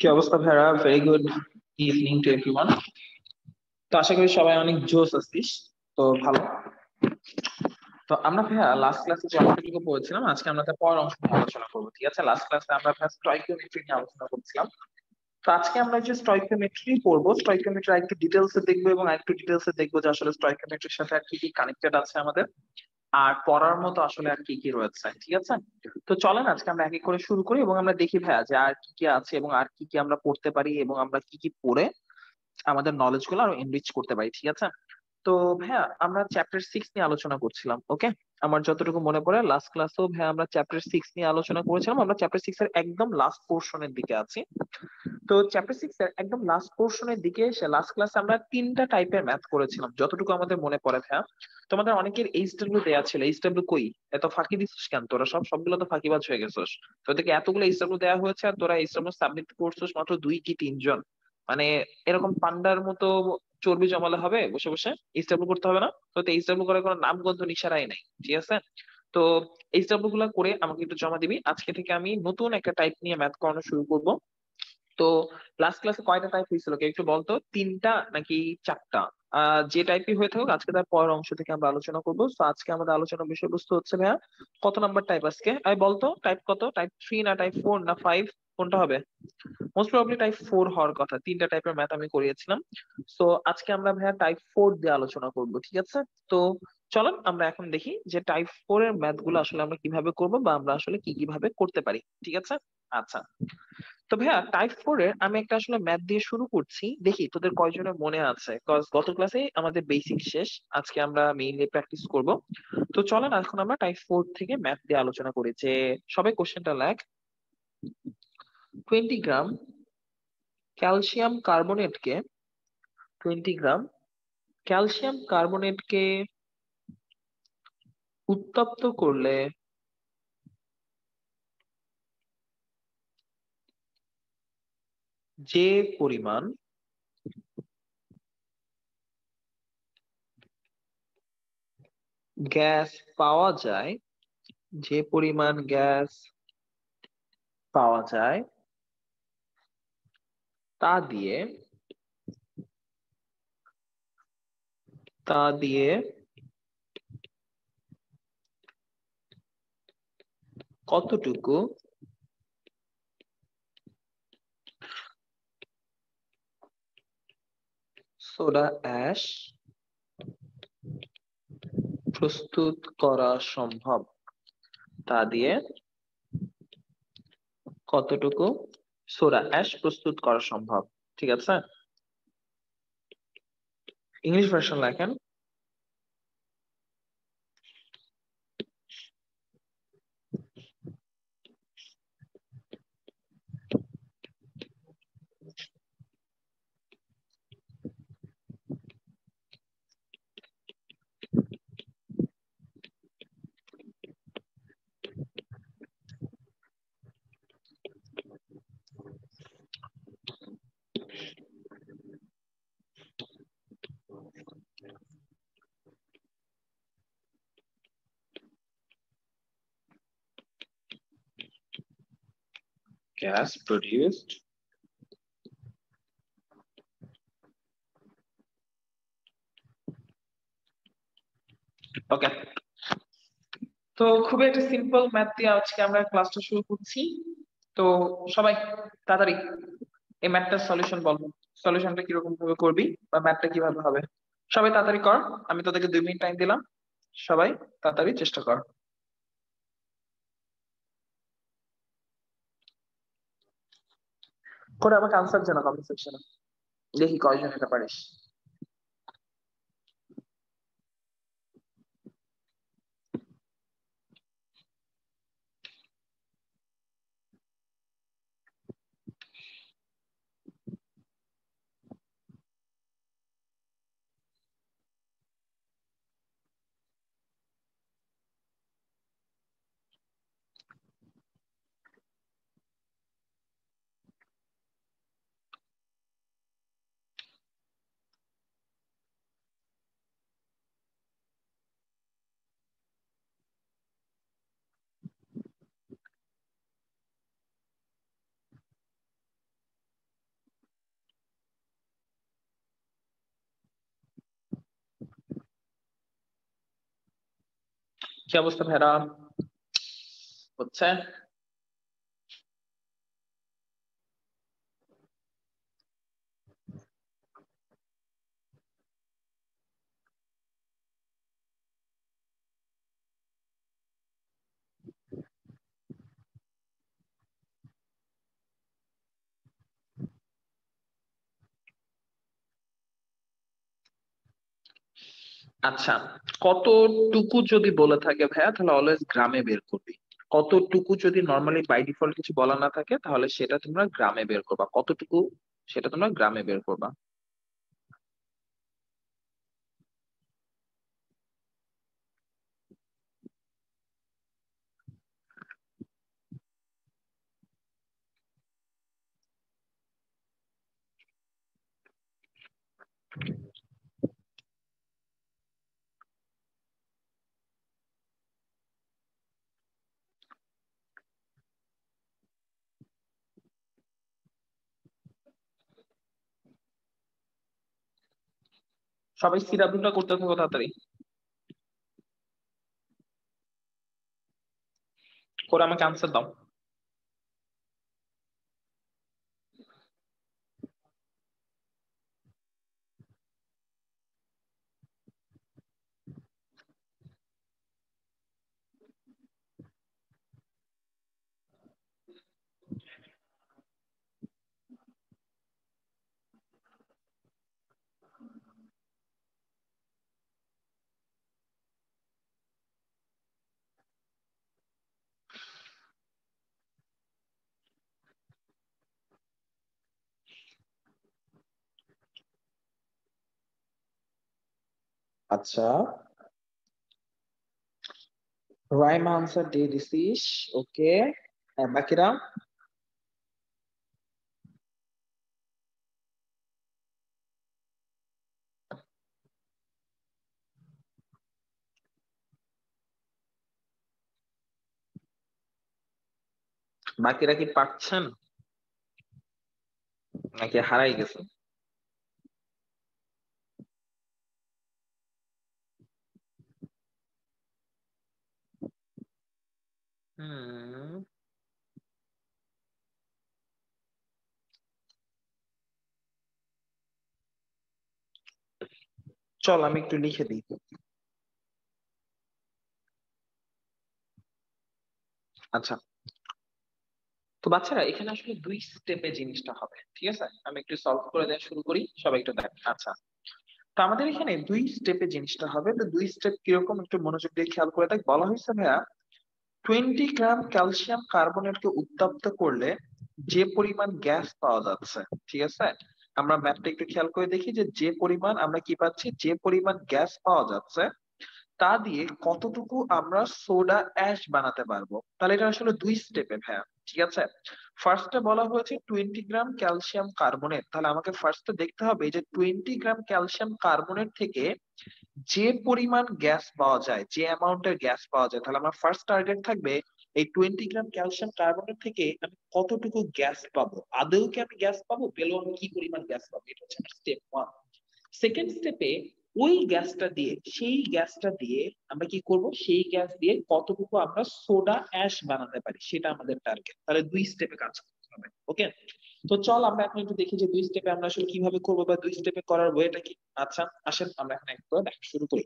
কি অবস্থা ভাইয়া? Very good evening to everyone. তো আশা করি সবাই অনেক জোশ আছিস। তো ভালো। তো আমরা ভাইয়া লাস্ট ক্লাসে যে অংশটুকু পড়েছিলাম, আজকে আমরা তার পরের অংশ নিয়ে আলোচনা করবো। ঠিক আছে, লাস্ট ক্লাসে আমরা স্টয়কিওমেট্রি নিয়ে আলোচনা করছিলাম। তো আজকে আমরা যে স্টয়কিওমেট্রি পড়বো, স্টয়কিওমেট্রি একটু ডিটেলস এ দেখবো এবং একটু ডিটেলস এ দেখবো যে আসলে স্টয়কিওমেট্রির সাথে আর কি কি কানেক্টেড আছে আমাদের, আর পড়ার মতো আসলে আর কি কি রয়েছে। ঠিক আছে, তো চলেন আজকে আমরা এক এক করে শুরু করি এবং আমরা দেখি ভাইয়া যে আর কি কি আছে এবং আর কি কি আমরা পড়তে পারি এবং আমরা কি কি পড়ে আমাদের নলেজ গুলো আরো এনরিচ করতে পারি। ঠিক আছে, তো ভাইয়া আমরা চ্যাপ্টার 6 নিয়ে আলোচনা করছিলাম। ওকে, আমার যতটুকু মনে পড়ে লাস্ট ক্লাসেও ভাইয়া আমরা চ্যাপ্টার 6 নিয়ে আলোচনা করেছিলাম। আমরা চ্যাপ্টার 6 এর একদম লাস্ট পোর্শনের দিকে আছি। তো চ্যাপ্টার 6 এর একদম লাস্ট পোর্শনের দিকে এসে লাস্ট ক্লাসে আমরা তিনটা টাইপের ম্যাথ করেছিলাম যতটুকু আমাদের মনে পড়ে ভাইয়া। তোমাদের অনেকের এইচডব্লিউ দেয়া ছিল, এইচডব্লিউ কই? এত ফাঁকি দিছিস কেন তোরা? সবগুলো তো ফাঁকিবাজ হয়ে গেছিস। তোদেরকে এতগুলো এইচডব্লিউ দেওয়া হয়েছে আর তোরা এইচডব্লিউ সাবমিট করছিস মাত্র 2 কি 3 জন। মানে এরকম পান্ডার মতো চর্বি জমালে হবে বসে বসে? এইচডব্লিউ করতে হবে না তো? এইচডব্লিউ করার কোনো নামগন্ধ নিশারাই নাই। ঠিক আছে, তো এইচডব্লিউ গুলা করে আমাকে একটু জমা দিবি। আজকে থেকে আমি নতুন একটা টাইপ নিয়ে ম্যাথ করানো শুরু করব। তো লাস্ট ক্লাসে কয়টা টাইপ হয়েছিল কে একটু বলতো? তিনটা নাকি চারটা? যে টাইপই হয়ে থাকুক আজকে তার পরের অংশ থেকে আমরা আলোচনা করবো। তো আজকে আমাদের আলোচনার বিষয়বস্তু হচ্ছে ভাইয়া কত নাম্বার টাইপ আজকে? আমি বলতো টাইপ কত? টাইপ 3 না টাইপ 4 না 5, কোনটা হবে? মোস্ট প্রবাবলি টাইপ 4 হওয়ার কথা। তিনটা টাইপের ম্যাথ আমি করিয়েছিলাম। তো আজকে আমরা ভাইয়া টাইপ 4 দিয়ে আলোচনা করব। ঠিক আছে, তো চলুন আমরা এখন দেখি যে টাইপ 4 এর ম্যাথ গুলো আসলে আমরা কিভাবে করব বা আমরা আসলে কি কিভাবে করতে পারি। ঠিক আছে, আচ্ছা। তো ভাইয়া টাইপ 4 এর আমি একটা আসলে ম্যাথ দিয়ে শুরু করছি, দেখি তোদের কয়জনের মনে আছে। কজ গত ক্লাসে আমাদের বেসিক শেষ, আজকে আমরা মেইনলি প্র্যাকটিস করব। তো চলেন এখন আমরা টাইপ 4 থেকে ম্যাথ দিয়ে আলোচনা করি। যে সবাই কোশ্চেনটা লেখ। 20 গ্রাম ক্যালসিয়াম কার্বনেটকে 20 গ্রাম ক্যালসিয়াম কার্বনেটকে উত্তপ্ত করলে যে পরিমাণ গ্যাস পাওয়া যায়, যে পরিমাণ গ্যাস পাওয়া যায় তা দিয়ে তা দিয়ে কতটুকু সোডা অ্যাশ প্রস্তুত করা সম্ভব? তা দিয়ে কতটুকু সোডা অ্যাশ প্রস্তুত করা সম্ভব? ঠিক আছে, ইংলিশ ভার্সন লেখেন। Gas produced ওকে। তো খুবই একটা সিম্পল ম্যাথ দিয়ে আজকে আমরা ক্লাসটা শুরু করছি। তো সবাই তাড়াতাড়ি এই ম্যাথটার সলিউশন বল। সলিউশনটা কিরকম ভাবে করবি বা ম্যাথটা কিভাবে হবে? সবাই তাড়াতাড়ি কর, আমি তোদেরকে 2 মিনিট টাইম দিলাম। সবাই তাড়াতাড়ি চেষ্টা কর করে আমাকে আনসার জানা কমেন্ট সেকশনে, দেখি কয়জন এটা পারিস। কি অবস্থা ভাইরা? হচ্ছে আচ্ছা, কতটুকু যদি বলে থাকে ভাইয়া তাহলে অলওয়েজ গ্রামে বের করবি। কতটুকু যদি নর্মালি বাই ডিফল্ট কিছু বলা না থাকে তাহলে সেটা তোমরা গ্রামে বের করবা, কতটুকু সেটা তোমরা গ্রামে বের করবা। সবাই সিরাপটা করতে থাকো তাড়াতাড়ি করে, আমাকে আনসার দাও। আচ্ছা, রাইম আনসার দিয়ে দিছিস। ওকে, বাকিরা? বাকিরা কি পারছেন নাকি হারাই গেছে? হুম, চল আমি একটু লিখে দিই। আচ্ছা, তো বাচ্চারা এখানে আসলে দুই স্টেপে জিনিসটা হবে, ঠিক আছে? আমি একটু সলভ করে দেওয়া শুরু করি, সবাই একটু দেখ। আচ্ছা, তো আমাদের এখানে দুই স্টেপে জিনিসটা হবে। তো দুই স্টেপ কিরকম একটু মনোযোগ দিয়ে খেয়াল করে দেখ। বলা হয়েছে ভাইয়া 20 গ্রাম ক্যালসিয়াম কার্বনেটকে উত্তপ্ত করলে যে পরিমাণ গ্যাস পাওয়া যাচ্ছে, ঠিক আছে? আমরা ম্যাপটা একটু খেয়াল করে দেখি যে যে পরিমাণ আমরা কি পাচ্ছি, যে পরিমাণ গ্যাস পাওয়া যাচ্ছে তা দিয়ে কতটুকু আমরা সোডা অ্যাশ বানাতে পারবো। তাহলে এটা আসলে দুই স্টেপে ভাইয়া, ঠিক আছে? ফার্স্টে বলা হয়েছে 20 গ্রাম ক্যালসিয়াম কার্বনেট, তাহলে আমাকে ফার্স্টে দেখতে হবে এই যে 20 গ্রাম ক্যালসিয়াম কার্বনেট থেকে যে পরিমাণ গ্যাস পাওয়া যায়, যে অ্যামাউন্টের গ্যাস পাওয়া যায়, তাহলে আমার ফার্স্ট টার্গেট থাকবে এই 20 গ্রাম ক্যালসিয়াম কার্বনেট থেকে আমি কতটুকু গ্যাস পাবো, আদৌ কি আমি গ্যাস পাবো, পেলেও আমি কি পরিমাণ গ্যাস পাবো, এটা হচ্ছে আমার স্টেপ ওয়ান। সেকেন্ড স্টেপে ওই গ্যাসটা দিয়ে, সেই গ্যাসটা দিয়ে আমরা কি করব, সেই গ্যাস দিয়ে কতটুকু আমরা সোডা অ্যাশ বানাতে পারি সেটা আমাদের টার্গেট। তাহলে দুই স্টেপে কাজ করতে হবে। ওকে, তো চল আমরা এখন একটু দেখি যে দুই স্টেপে আমরা আসলে কিভাবে করবো বা দুই স্টেপে করার ওয়েটা কি। আচ্ছা, আসেন আমরা এখন এক করে দেখা শুরু করি।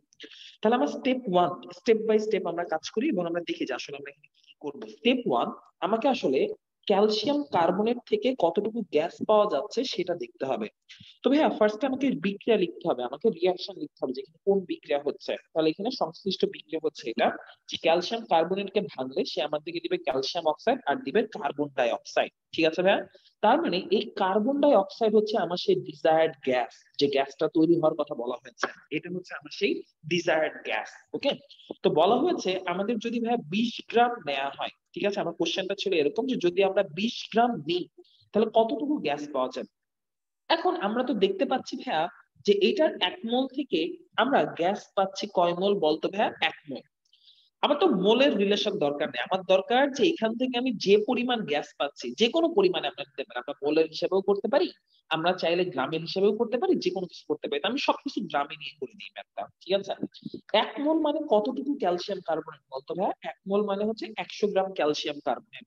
তাহলে আমরা step one, step by step আমরা কাজ করি এবং আমরা দেখি যে আসলে আমরা এখানে কি কি করবো। স্টেপ ওয়ান, আমাকে আসলে ক্যালসিয়াম কার্বনেট থেকে কতটুকু গ্যাস পাওয়া যাচ্ছে সেটা দেখতে হবে। তবে হ্যাঁ, ফার্স্টে আমাকে বিক্রিয়া লিখতে হবে, আমাকে রিয়াকশন লিখতে হবে যে এখানে কোন বিক্রিয়া হচ্ছে। তাহলে এখানে সংশ্লিষ্ট বিক্রিয়া হচ্ছে এটা, যে ক্যালসিয়াম কার্বনেটকে ভাঙলে সে আমাদেরকে দিবে ক্যালসিয়াম অক্সাইড আর দিবে কার্বন ডাই অক্সাইড, ঠিক আছে ভাইয়া? তার মানে এই কার্বন ডাই অক্সাইড হচ্ছে আমার সেই ডিজায়ার্ড গ্যাস, যে গ্যাসটা তৈরি হওয়ার কথা বলা হয়েছে, এটা হচ্ছে আমার সেই ডিজায়ার্ড গ্যাস। ওকে, তো বলা হয়েছে আমাদের যদি ভাইয়া 20 গ্রাম নেওয়া হয়, ঠিক আছে? আমার কোশ্চেনটা ছিল এরকম যে যদি আমরা 20 গ্রাম নিই তাহলে কতটুকু গ্যাস পাওয়া যাবে। এখন আমরা তো দেখতে পাচ্ছি ভাইয়া যে এটার 1 মোল থেকে আমরা গ্যাস পাচ্ছি কয় মোল বলতো ভাইয়া? 1 মোল। আমার তো মোলের রিলেশন দরকার নেই, আমার দরকার যে এখান থেকে আমি যে পরিমাণ গ্যাস পাচ্ছি, যে কোনো পরিমাণে আমরা নিতে পারি, আমরা মোলের হিসেবেও করতে পারি, আমরা চাইলে গ্রামের হিসেবেও করতে পারি, যে কোনো কিছু করতে পারি। তো আমি সবকিছু গ্রামে নিয়ে করে দিই ম্যাথটা, ঠিক আছে। 1 মোল মানে কতটুকু ক্যালসিয়াম কার্বনেট বলতো ভাইয়া? 1 মোল মানে হচ্ছে 100 গ্রাম ক্যালসিয়াম কার্বনেট।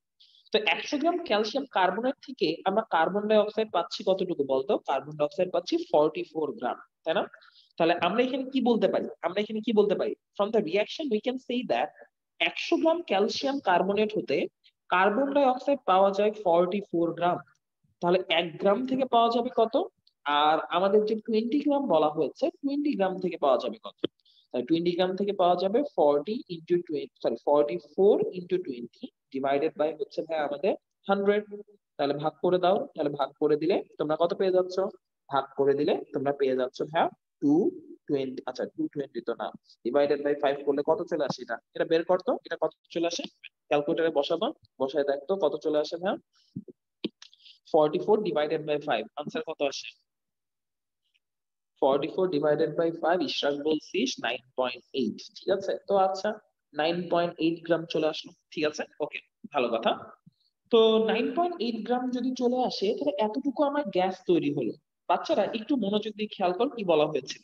তো 100 গ্রাম ক্যালসিয়াম কার্বনেট থেকে আমরা কার্বন ডাই অক্সাইড পাচ্ছি কতটুকু বলতো? কার্বন ডাই অক্সাইড পাচ্ছি 44 গ্রাম, তাই না? তাহলে আমরা এখানে কি বলতে পারি? আমরা এখানে কি বলতে পারি? From the reaction we can say that 100 gram calcium carbonate হতে কার্বন ডাই অক্সাইড পাওয়া যায় 44 গ্রাম। তাহলে 1 গ্রাম থেকে পাওয়া যাবে কত? আর আমাদের যে 20 গ্রাম বলা হয়েছে, 20 গ্রাম থেকে পাওয়া যাবে কত? তাহলে 20 গ্রাম থেকে পাওয়া যাবে 44 ইন্টু 20 ডিভাইডেড বাই হচ্ছে ভাই আমাদের 100। তাহলে ভাগ করে দাও, তাহলে ভাগ করে দিলে তোমরা কত পেয়ে যাচ্ছ? ভাগ করে দিলে তোমরা পেয়ে যাচ্ছ ভাইয়া 220। আচ্ছা 220 তো না, ডিভাইডেড বাই 5 করলে কত চলে আসে? এটা এটা বের করতো, এটা কত চলে আসে? ক্যালকুলেটরে বসাবো, বসায় দেখতো কত চলে আসে ভাইয়া। 44 ডিভাইডেড বাই 5, আনসার কত আসে? 44 ডিভাইডেড বাই 5, ইশরাক বলছিস 9.8, ঠিক আছে। তো আচ্ছা 9.8 গ্রাম চলে আসলো, ঠিক আছে, ওকে, ভালো কথা। তো 9.8 গ্রাম যদি চলে আসে, তাহলে এতটুকু আমার গ্যাস তৈরি হলো। বাচ্চারা একটু মনোযোগ দিয়ে খেয়াল কর কি বলা হয়েছিল।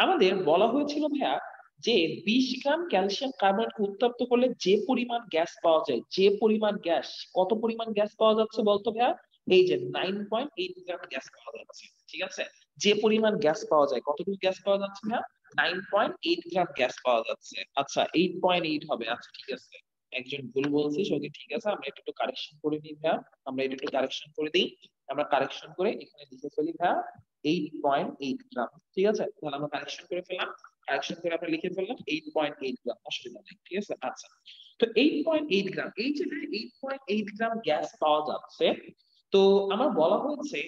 আমাদের বলা হয়েছিল ভাইয়া যে 20 গ্রাম ক্যালসিয়াম কার্বনেটকে উত্তপ্ত করলে যে পরিমাণ গ্যাস পাওয়া যায়, যে পরিমাণ গ্যাস, কত পরিমাণ গ্যাস পাওয়া যাচ্ছে বলতো ভাইয়া? এই যে 9.8 গ্রাম গ্যাস পাওয়া যাচ্ছে, ঠিক আছে। যে পরিমাণ গ্যাস পাওয়া যায়, কতটুকু গ্যাস পাওয়া যাচ্ছে ভাইয়া? 9.8 গ্রাম গ্যাস পাওয়া যাচ্ছে। আচ্ছা 8.8 হবে, আচ্ছা ঠিক আছে, একজন ভুল বলছিস, ওকে ঠিক আছে, আমরা এটা একটু কারেকশন করে নিই ভাইয়া, আমরা এটা একটু কারেকশন করে দিই। আমরা কারেকশন করে এখানে লিখে ফেলি ভাইয়া 8.8 গ্রাম, ঠিক আছে। তাহলে আমরা কারেকশন করে ফেললাম, কারেকশন করে আমরা লিখে ফেললাম 8.8 গ্রাম, অসুবিধা নেই, ঠিক আছে। আচ্ছা তো 8.8 গ্রাম, এই যে 8.8 গ্রাম গ্যাস পাওয়া যাচ্ছে, তো আমার বলা হয়েছে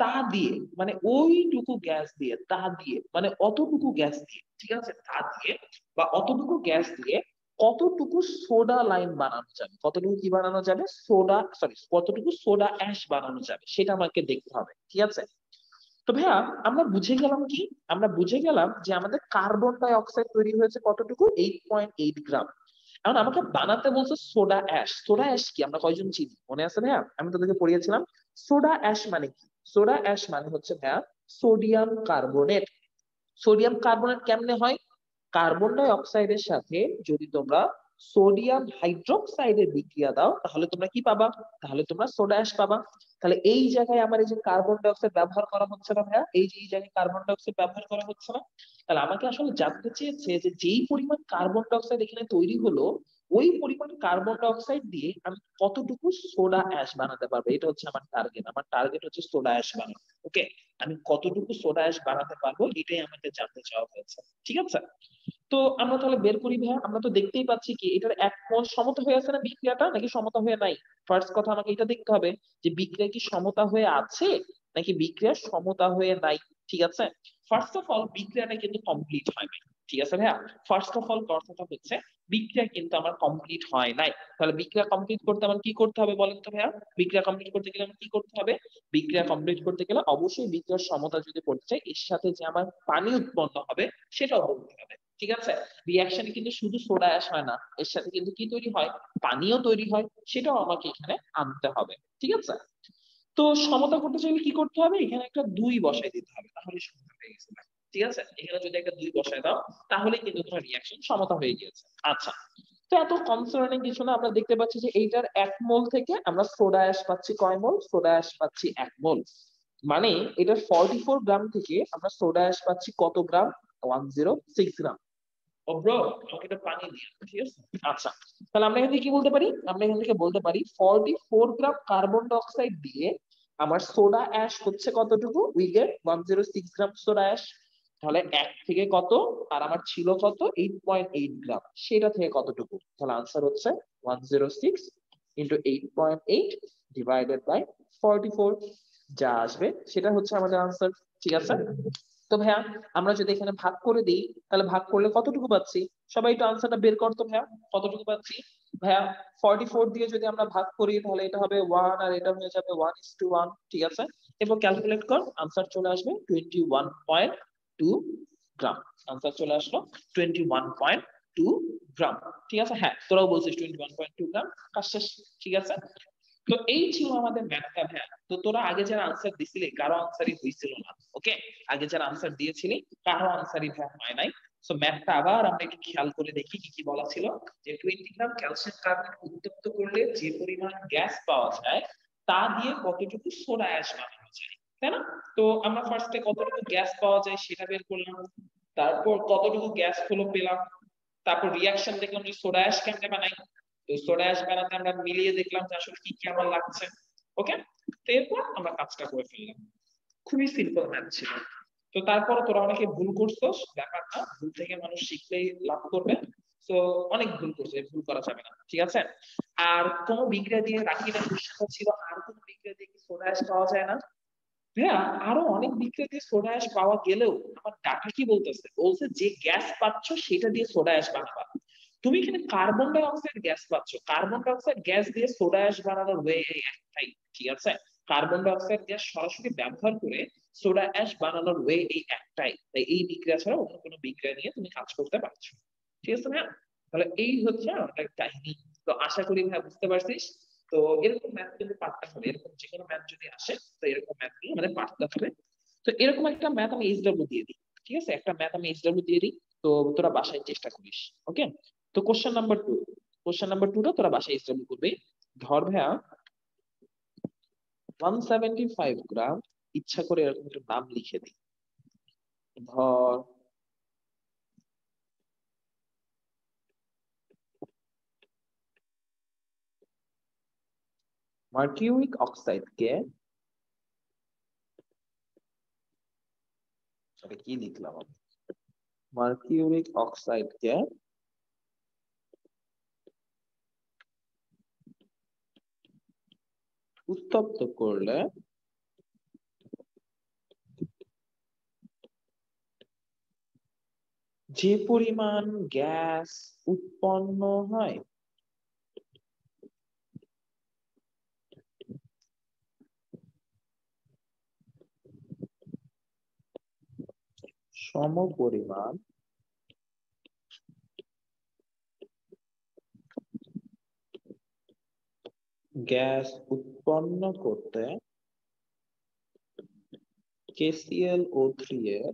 তা দিয়ে, মানে ওইটুকু গ্যাস দিয়ে, তা দিয়ে মানে অতটুকু গ্যাস দিয়ে, ঠিক আছে, তা দিয়ে বা অতটুকু গ্যাস দিয়ে কতটুকু সোডা লাইন বানানো যাবে, কতটুকু কি বানানো যাবে? সোডা, সরি, কতটুকু সোডা অ্যাশ বানানো যাবে সেটা আমাকে দেখতে হবে, ঠিক আছে। তো ভাইয়া আমরা বুঝে গেলাম কি? আমরা বুঝে গেলাম যে আমাদের কার্বন ডাই অক্সাইড তৈরি হয়েছে কতটুকু? 8.8 গ্রাম। এখন আমাকে বানাতে বলছে সোডা অ্যাশ। সোডা অ্যাশ কি আমরা কয়জন চিনি মনে আছে ভাইয়া? আমি তোদেরকে পড়িয়েছিলাম। সোডা অ্যাশ মানে কি? সোডা অ্যাশ মানে হচ্ছে ভাইয়া সোডিয়াম কার্বনেট। সোডিয়াম কার্বনেট কেমনে হয়? কার্বন ডাই অক্সাইডের সাথে যদি তোমরা সোডিয়াম হাইড্রোক্সাইডের বিক্রিয়া দাও, তাহলে তোমরা কি পাবা? তাহলে তোমরা সোডা অ্যাশ পাবা। তাহলে এই জায়গায় আমার এই যে কার্বন ডাই অক্সাইড ব্যবহার করা হচ্ছে না ভাইয়া, এই যে এই জায়গায় কার্বন ডাই অক্সাইড ব্যবহার করা হচ্ছে না। তাহলে আমাকে আসলে জানতে চেয়েছে যে যেই পরিমাণ কার্বন ডাই অক্সাইড এখানে তৈরি হলো, ওই পরিমাণ কার্বন ডাই অক্সাইড দিয়ে আমি কতটুকু সোডা অ্যাশ বানাতে পারবো। এটা হচ্ছে আমার টার্গেট, আমার টার্গেট হচ্ছে সোডা অ্যাশ বানানো। ওকে, আমি কতটুকু সোডা অ্যাশ বানাতে পারবো এটাই আমাকে জানতে চাওয়া হয়েছে, ঠিক আছে। তো আমরা তাহলে বের করি ভাইয়া, আমরা তো দেখতেই পাচ্ছি কি এটার 1 মোল সমতা হয়ে আছে না বিক্রিয়াটা, নাকি সমতা হয়ে নাই? ফার্স্ট কথা আমাকে এটা দেখতে হবে যে বিক্রিয়া কি সমতা হয়ে আছে নাকি বিক্রিয়া সমতা হয়ে নাই, ঠিক আছে। ফার্স্ট অফ অল বিক্রিয়াটা কিন্তু কমপ্লিট হয় নাই, ঠিক আছে ভাইয়া। ফার্স্ট অফ অল কথাটা হচ্ছে বিক্রিয়া কিন্তু আমার কমপ্লিট হয় নাই। তাহলে বিক্রিয়া কমপ্লিট করতে আমার কি করতে হবে বলেন তো ভাইয়া? বিক্রিয়া কমপ্লিট করতে গেলে আমার কি করতে হবে? বিক্রিয়া কমপ্লিট করতে গেলে অবশ্যই বিক্রিয়ার সমতা যদি করতে চাই, এর সাথে যে আমার পানি উৎপন্ন হবে সেটাও বলতে হবে, ঠিক আছে। রিয়াকশনে কিন্তু শুধু সোডা অ্যাশ হয় না, এর সাথে কিন্তু কি তৈরি হয়? পানিও তৈরি হয়, সেটাও আমাকে এখানে আনতে হবে, ঠিক আছে। তো সমতা করতে চাইলে কি করতে হবে? এখানে একটা 2 বসাই দিতে হবে, তাহলে সমতা হয়ে গেছে, ঠিক আছে। এখানে যদি একটা 2 বসায় দাও তাহলে কিন্তু তোমার রিয়াকশন সমতা হয়ে গিয়েছে। আচ্ছা তো এত কনসার্নিং কিছু না, আমরা দেখতে পাচ্ছি যে এইটার 1 মোল থেকে আমরা সোডা অ্যাশ পাচ্ছি কয় মোল? সোডা অ্যাশ পাচ্ছি 1 মোল। মানে এটার 44 গ্রাম থেকে আমরা সোডা অ্যাশ পাচ্ছি কত গ্রাম? 106 গ্রাম। ও ব্রো, আমাকে একটা পানি দিয়ে, ঠিক আছে। আচ্ছা তাহলে আমরা এখান থেকে কি বলতে পারি? আমরা এখান থেকে বলতে পারি 44 গ্রাম কার্বন ডাই অক্সাইড দিয়ে আমার সোডা অ্যাশ হচ্ছে কতটুকু? We get 106 gram soda ash. তাহলে 1 থেকে কত, আর আমার ছিল কত? 8.8 গ্রাম, সেটা থেকে কতটুকু? তাহলে আনসার হচ্ছে 106 ইন্টু 8.8 ডিভাইডেড বাই 44, যা আসবে সেটা হচ্ছে আমাদের আনসার, ঠিক আছে। তো ভাইয়া আমরা যদি এখানে ভাগ করে দিই, তাহলে ভাগ করলে কতটুকু পাচ্ছি? সবাই একটু আনসারটা বের করতো ভাইয়া, কতটুকু পাচ্ছি? ভাইয়া 44 দিয়ে যদি আমরা ভাগ করি তাহলে এটা হবে 1 আর এটা হয়ে যাবে 1:1, ঠিক আছে। এরপর ক্যালকুলেট কর, আনসার চলে আসবে 21.2 গ্রাম। আনসার চলে আসলো 21.2 গ্রাম। ঠিক আছে, হ্যাঁ তোরাও বলছিস 21.2 গ্রাম। কাজ শেষ, ঠিক আছে। তো এই ছিল আমাদের ম্যাথটা। হ্যাঁ, তো তোরা আগে যারা আনসার দিছিলি কারো আনসারই হয়েছিল না। ওকে, আগে যারা আনসার দিয়েছিলি কারো আনসারই হয় নাই। সো ম্যাথটা আবার আমরা একটু খেয়াল করে দেখি কি কি বলা ছিল। যে 20 গ্রাম ক্যালসিয়াম কার্বনেট উত্তপ্ত করলে যে পরিমাণ গ্যাস পাওয়া যায় তা দিয়ে কতটুকু সোডা অ্যাশ বানানো যায়, তাই না? তো আমরা ফার্স্টে কতটুকু গ্যাস পাওয়া যায় সেটা বের করলাম, তারপর কতটুকু গ্যাস হলো পেলাম, তারপর রিয়াকশন দেখলাম যে সোডা অ্যাশ কেমনে বানাই। তো সোডা অ্যাশ বানাতে আমরা মিলিয়ে দেখলাম যে আসলে কি কি আমার লাগছে। ওকে, তো এরপর আমরা কাজটা করে ফেললাম। খুবই সিম্পল ম্যাথ ছিল। তো তারপর তোরা অনেকে ভুল করছস, ব্যাপার না, ভুল থেকে মানুষ শিখলেই লাভ করবে। তো অনেক ভুল করছে, ভুল করা যাবে না, ঠিক আছে। আর কোন বিক্রিয়া দিয়ে রাখি না কোশ্চেনটা ছিল, আর কোন বিক্রিয়া দিয়ে কি সোডা অ্যাশ পাওয়া যায় না? হ্যাঁ, আরো অনেক বিক্রিয়া দিয়ে সোডা অ্যাশ পাওয়া গেলেও আমার ডাটা কি বলতেছে, বলছে যে গ্যাস পাচ্ছ সেটা দিয়ে সোডা অ্যাশ বানাবা। তুমি এখানে কার্বন ডাই অক্সাইড গ্যাস পাচ্ছ, কার্বন ডাই অক্সাইড গ্যাস দিয়ে সোডা অ্যাশ বানানোর ওয়ে একটাই, ঠিক আছে। কার্বন ডাই অক্সাইড গ্যাস সরাসরি ব্যবহার করে সোডা অ্যাশ বানানোর ওয়ে এই একটাই, তাই এই বিক্রিয়া ছাড়া অন্য কোনো বিক্রিয়া নিয়ে তুমি কাজ করতে পারছো, ঠিক আছে না? তাহলে এই হচ্ছে আমাদের কাহিনী। তো আশা করি ভাই বুঝতে পারছিস। তো এরকম ম্যাথ কিন্তু পারতে হবে, এরকম যে কোনো ম্যাথ যদি আসে তো এরকম ম্যাথ গুলো আমাদের পারতে হবে। তো এরকম একটা ম্যাথ আমি এইচডব্লিউ দিয়ে দিই, ঠিক আছে, একটা ম্যাথ আমি এইচডব্লিউ দিয়ে দিই। তো তোরা বাসায় চেষ্টা করিস। ওকে, তো কোশ্চেন নাম্বার 2 টা তোরা বাসায় এইচডব্লিউ করবি। ধর ভাইয়া 175 গ্রাম, ইচ্ছা করে এরকম একটা নাম লিখে দিই, ধর মার্কিউরিক অক্সাইডকে, কি লিখলাম আমি, মার্কিউরিক অক্সাইডকে উত্তপ্ত করলে যে পরিমাণ গ্যাস উৎপন্ন হয় সমপরিমাণ গ্যাস উৎপন্ন করতে KClO3 এর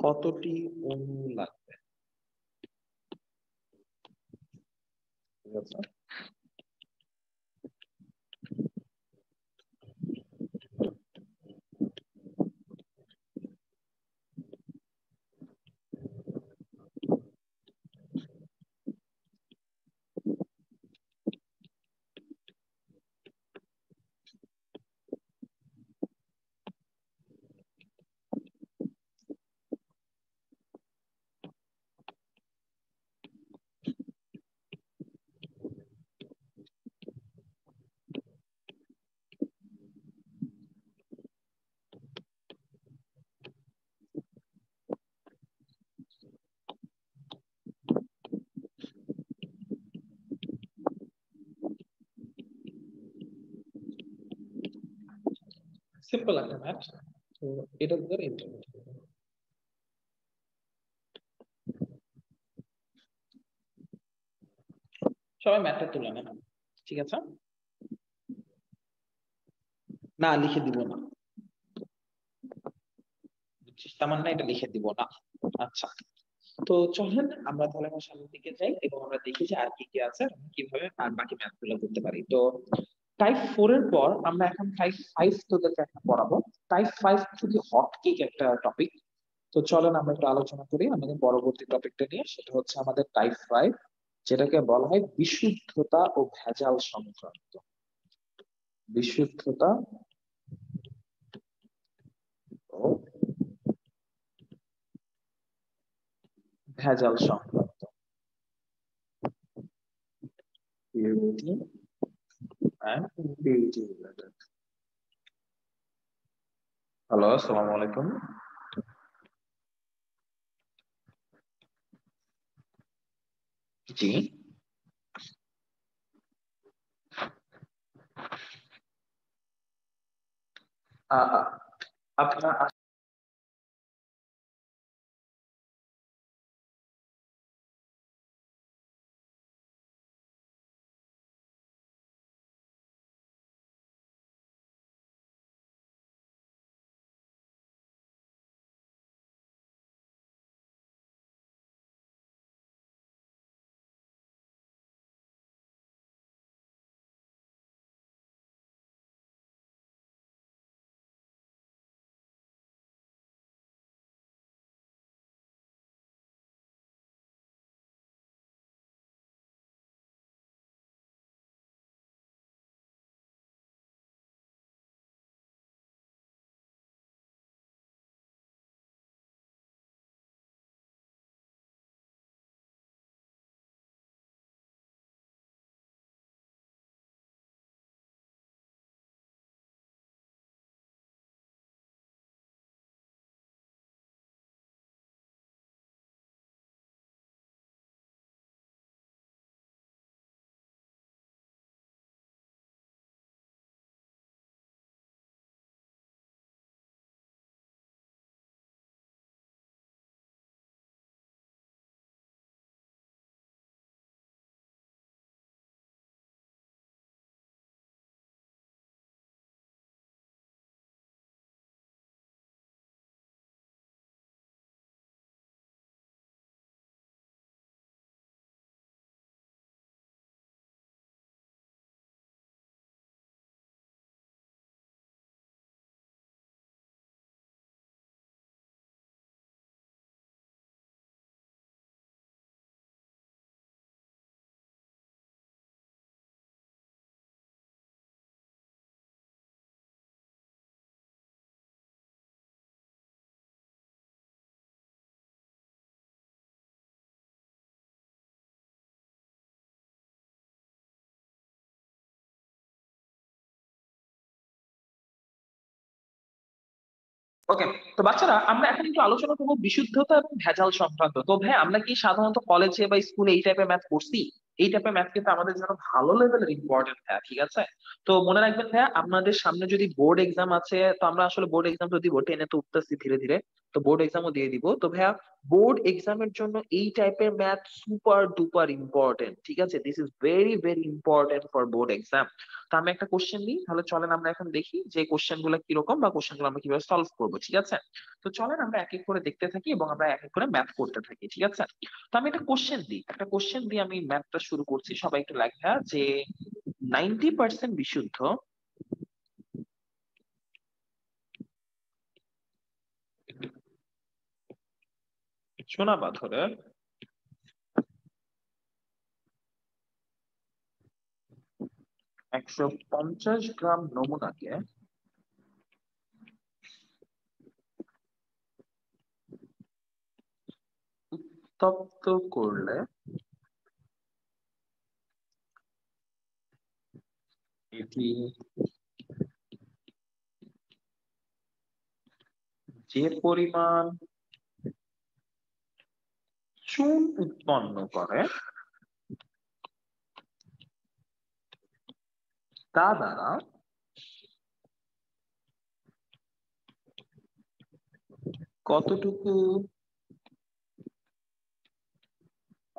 কতটি অণু লাগবে, ঠিক আছে। সিম্পল একটা ম্যাথ। তো এটা ধরে সবাই ম্যাথটা তুলে নেন, ঠিক আছে। না লিখে দিব না, বুঝছিস, তার মানে এটা লিখে দিব না। আচ্ছা, তো চলেন আমরা তাহলে আমার সামনের দিকে যাই এবং আমরা দেখি যে আর কি কি আছে, আমরা কিভাবে আর বাকি ম্যাথ গুলো করতে পারি। তো টাইপ 4 এর পর আমরা এখন টাইপ 5 তোদেরকে একটা পড়াবো। টাইপ 5 খুবই হট কেক একটা টপিক। তো চলেন আমরা একটু আলোচনা করি আমাদের পরবর্তী টপিকটা নিয়ে, সেটা হচ্ছে আমাদের টাইপ 5, যেটাকে বলা হয় বিশুদ্ধতা ও ভেজাল সংক্রান্ত। বিশুদ্ধতা ও ভেজাল সংক্রান্ত। Purity and impurity related. Hello, আসসালামু আলাইকুম। জি, আপনার ওকে। তো বাচ্চারা আমরা এখন একটু আলোচনা করবো বিশুদ্ধতা এবং ভেজাল সংক্রান্ত। তো ভাই আমরা কি সাধারণত কলেজে বা স্কুলে এই টাইপের ম্যাথ করছি? এই টাইপের ম্যাথ কিন্তু আমাদের জন্য ভালো লেভেলের ইম্পর্টেন্ট হ্যাঁ, ঠিক আছে। তো মনে রাখবেন ভাইয়া, আপনাদের সামনে যদি বোর্ড এক্সাম আছে, তো আমরা আসলে বোর্ড এক্সাম তো দিব, টেনে তো উঠতেছি ধীরে ধীরে, তো বোর্ড এক্সামও দিয়ে দিব। তো ভাইয়া বোর্ড এক্সামের জন্য এই টাইপের ম্যাথ সুপার ডুপার ইম্পর্টেন্ট, ঠিক আছে। This is very very important for board exam. তো আমি একটা কোশ্চেন দিই, তাহলে চলেন আমরা এখন দেখি যে কোশ্চেন গুলো কিরকম বা কোশ্চেন গুলো আমরা কিভাবে সলভ করবো, ঠিক আছে। তো চলেন আমরা এক এক করে দেখতে থাকি এবং আমরা এক এক করে ম্যাথ করতে থাকি, ঠিক আছে। তো আমি একটা কোশ্চেন দিই আমি ম্যাথটা শুরু করছি, সবাই একটু লেখা যে 90% বিশুদ্ধ সোনা পাথরের 150 গ্রাম নমুনাকে উত্তপ্ত করলে এটি যে পরিমাণ চুন উৎপন্ন করে তা দ্বারা কতটুকু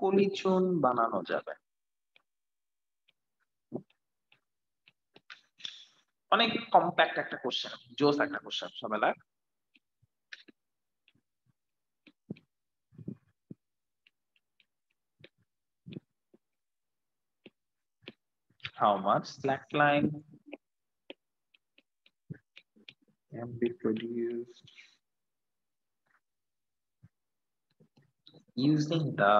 কলি চুন বানানো যাবে? অনেক কম্প্যাক্ট একটা কোশ্চেন, জোস একটা কোশ্চেন, সবাই লাগ। How much slackline can be produced using the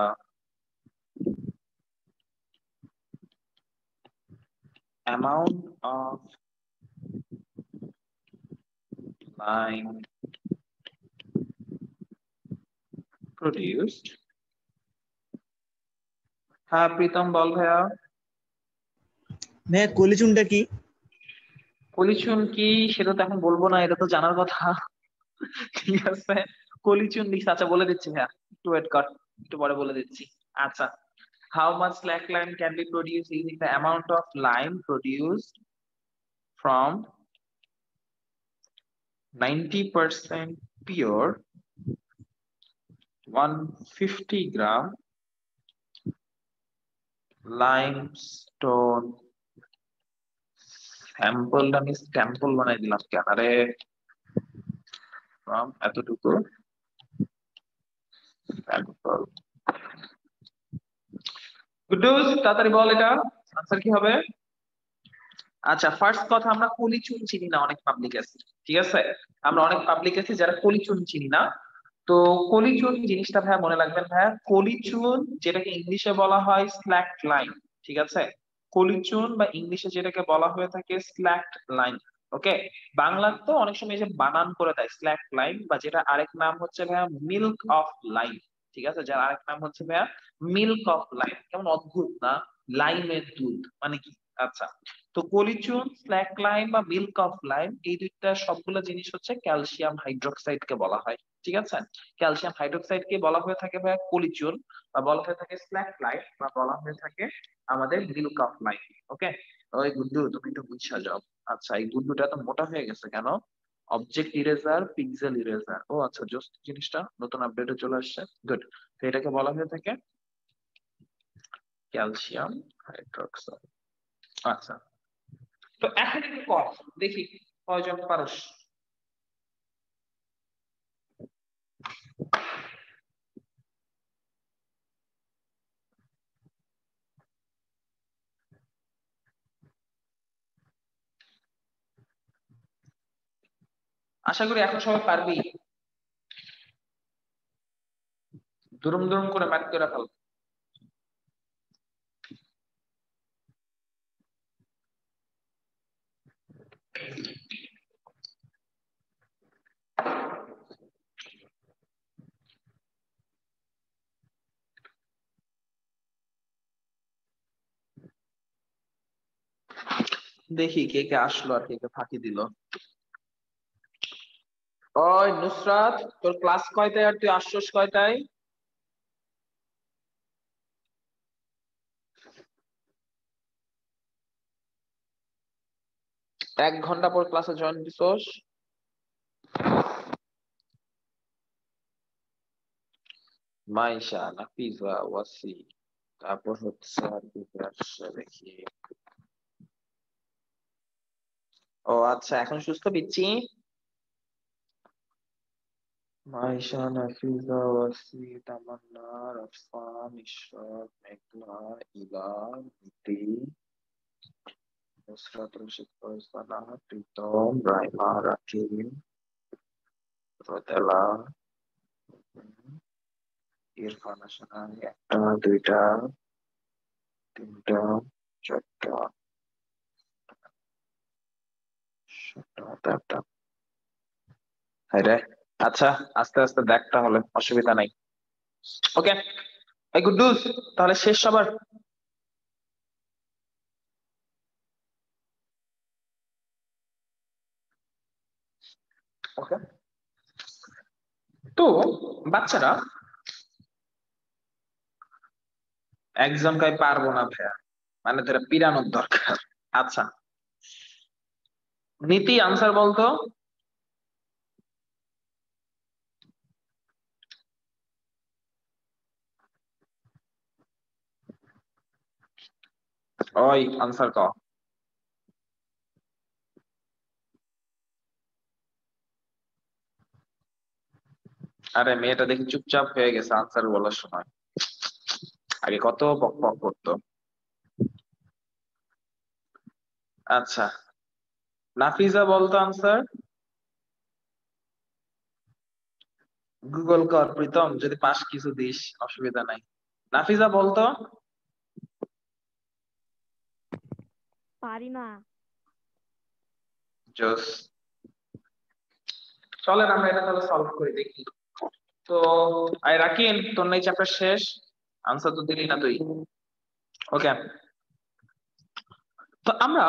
amount of lime produced? হ্যাঁ প্রীতম বল ভাইয়া। ভাইয়া কলিচুনটা কি? কলিচুন কি সেটা তো এখন বলবো না, এটা তো জানার কথা। ঠিক আছে, কলিচুন লিখছে, আচ্ছা বলে দিচ্ছি ভাইয়া, একটু ওয়েট কর, একটু পরে বলে দিচ্ছি। আচ্ছা, how much slack lime can be produced using the amount of lime produced from 90% pure 150 gram limestone sample. আমি স্ট্যাম্পল বানাই দিলাম কেন রে? এতটুকু স্যাম্পল। গুড্ডুস তাড়াতাড়ি বল এটা আনসার কি হবে? আচ্ছা, ফার্স্ট কথা, আমরা কলিচুন চিনি না অনেক পাবলিক আছে, ঠিক আছে? আমরা অনেক পাবলিক আছি যারা কলিচুন চিনি না। তো কলিচুন জিনিসটা ভাইয়া মনে রাখবেন ভাইয়া, কলিচুন যেটাকে ইংলিশে বলা হয় স্ল্যাকড লাইন, ঠিক আছে? কলিচুন বা ইংলিশে যেটাকে বলা হয়ে থাকে স্ল্যাকড লাইন। ওকে, বাংলা তো অনেক সময় এই যে বানান করে দেয় স্ল্যাকড লাইন, বা যেটা আরেক নাম হচ্ছে ভাইয়া মিল্ক অফ লাইন, ঠিক আছে? যার আরেক নাম হচ্ছে ভাইয়া মিল্ক অফ লাইন। কেমন অদ্ভুত না, লাইমের দুধ মানে কি? আচ্ছা, তো কলিচুন, স্ল্যাক লাইম বা মিল্ক অফ লাইম, এই দুইটা সবগুলো জিনিস হচ্ছে ক্যালসিয়াম হাইড্রোক্সাইড কে বলা হয়, ঠিক আছে? ক্যালসিয়াম হাইড্রোক্সাইড কে বলা হয়ে থাকে ভাইয়া কলিচুন, বা বলা হয়ে থাকে স্ল্যাক লাইম, বা বলা হয়ে থাকে আমাদের মিল্ক অফ লাইম। ওকে, ওই গুড্ডু তুমি একটু বুঝা যাও। আচ্ছা, এই গুড্ডুটা তো মোটা হয়ে গেছে কেন? Object eraser, pixel eraser. ও আচ্ছা, জাস্ট জিনিসটা নতুন আপডেটে চলে আসছে, গুড। তো এটাকে বলা হয়ে থাকে ক্যালসিয়াম হাইড্রোক্সাইড। আচ্ছা, তো এখন একটু কর, দেখি কয়জন পারস। আশা করি এখন সবাই পারবি। দুরুম দুরুম করে ম্যাথ করে ফেল। দেখি কে কে আসলো আর কে কে ফাঁকি দিল। ওই নুসরাত, তোর ক্লাস কয়টায় আর তুই আসছস কয়টায়? 1 ঘন্টা পর ক্লাসে জয়েন দিছস? মাইশা, নাফিজা, ওয়াসি, তারপর হচ্ছে আর কি কে আসছে দেখি। ও আচ্ছা, এখন সুস্থ পিচ্ছি। মাইশা, নাফিজা, ওয়াসি, তামান্না, রাফসান, ইশরাত, মেঘলা, ইলা, ইতি, নুসরাত, রশিদ, ফয়সালা, প্রীতম, রাইমা, রাকিব, রোদেলা, ইরফান, হাসান, একটা, দুইটা, তিনটা, চারটা, সাতটা, আটটা। হাই রে। আচ্ছা, আস্তে আস্তে দেখ তাহলে, অসুবিধা নাই। ওকে, এই গুড্ডুস, তাহলে শেষ সবার? ওকে, তো বাচ্চারা একজন কয় পারবো না ভাইয়া, মানে তোরা পিরানোর দরকার। আচ্ছা, নীতি আনসার বলতো। ওই আনসার ক। আরে মেয়েটা দেখি চুপচাপ হয়ে গেছে আনসার বলার সময়, আগে কত বক বক করতো। আচ্ছা, নাফিজা বলতো আনসার। গুগল কর প্রীতম, যদি পাস কিছু দিস, অসুবিধা নাই। নাফিজা বলতো। পারি না। জোস, চলেন আমরা এটা তাহলে সলভ করে দেখি। তো আই রাকিন, তোর নাই চ্যাপ্টার শেষ, আনসার তো দিলি না তুই। ওকে, তো আমরা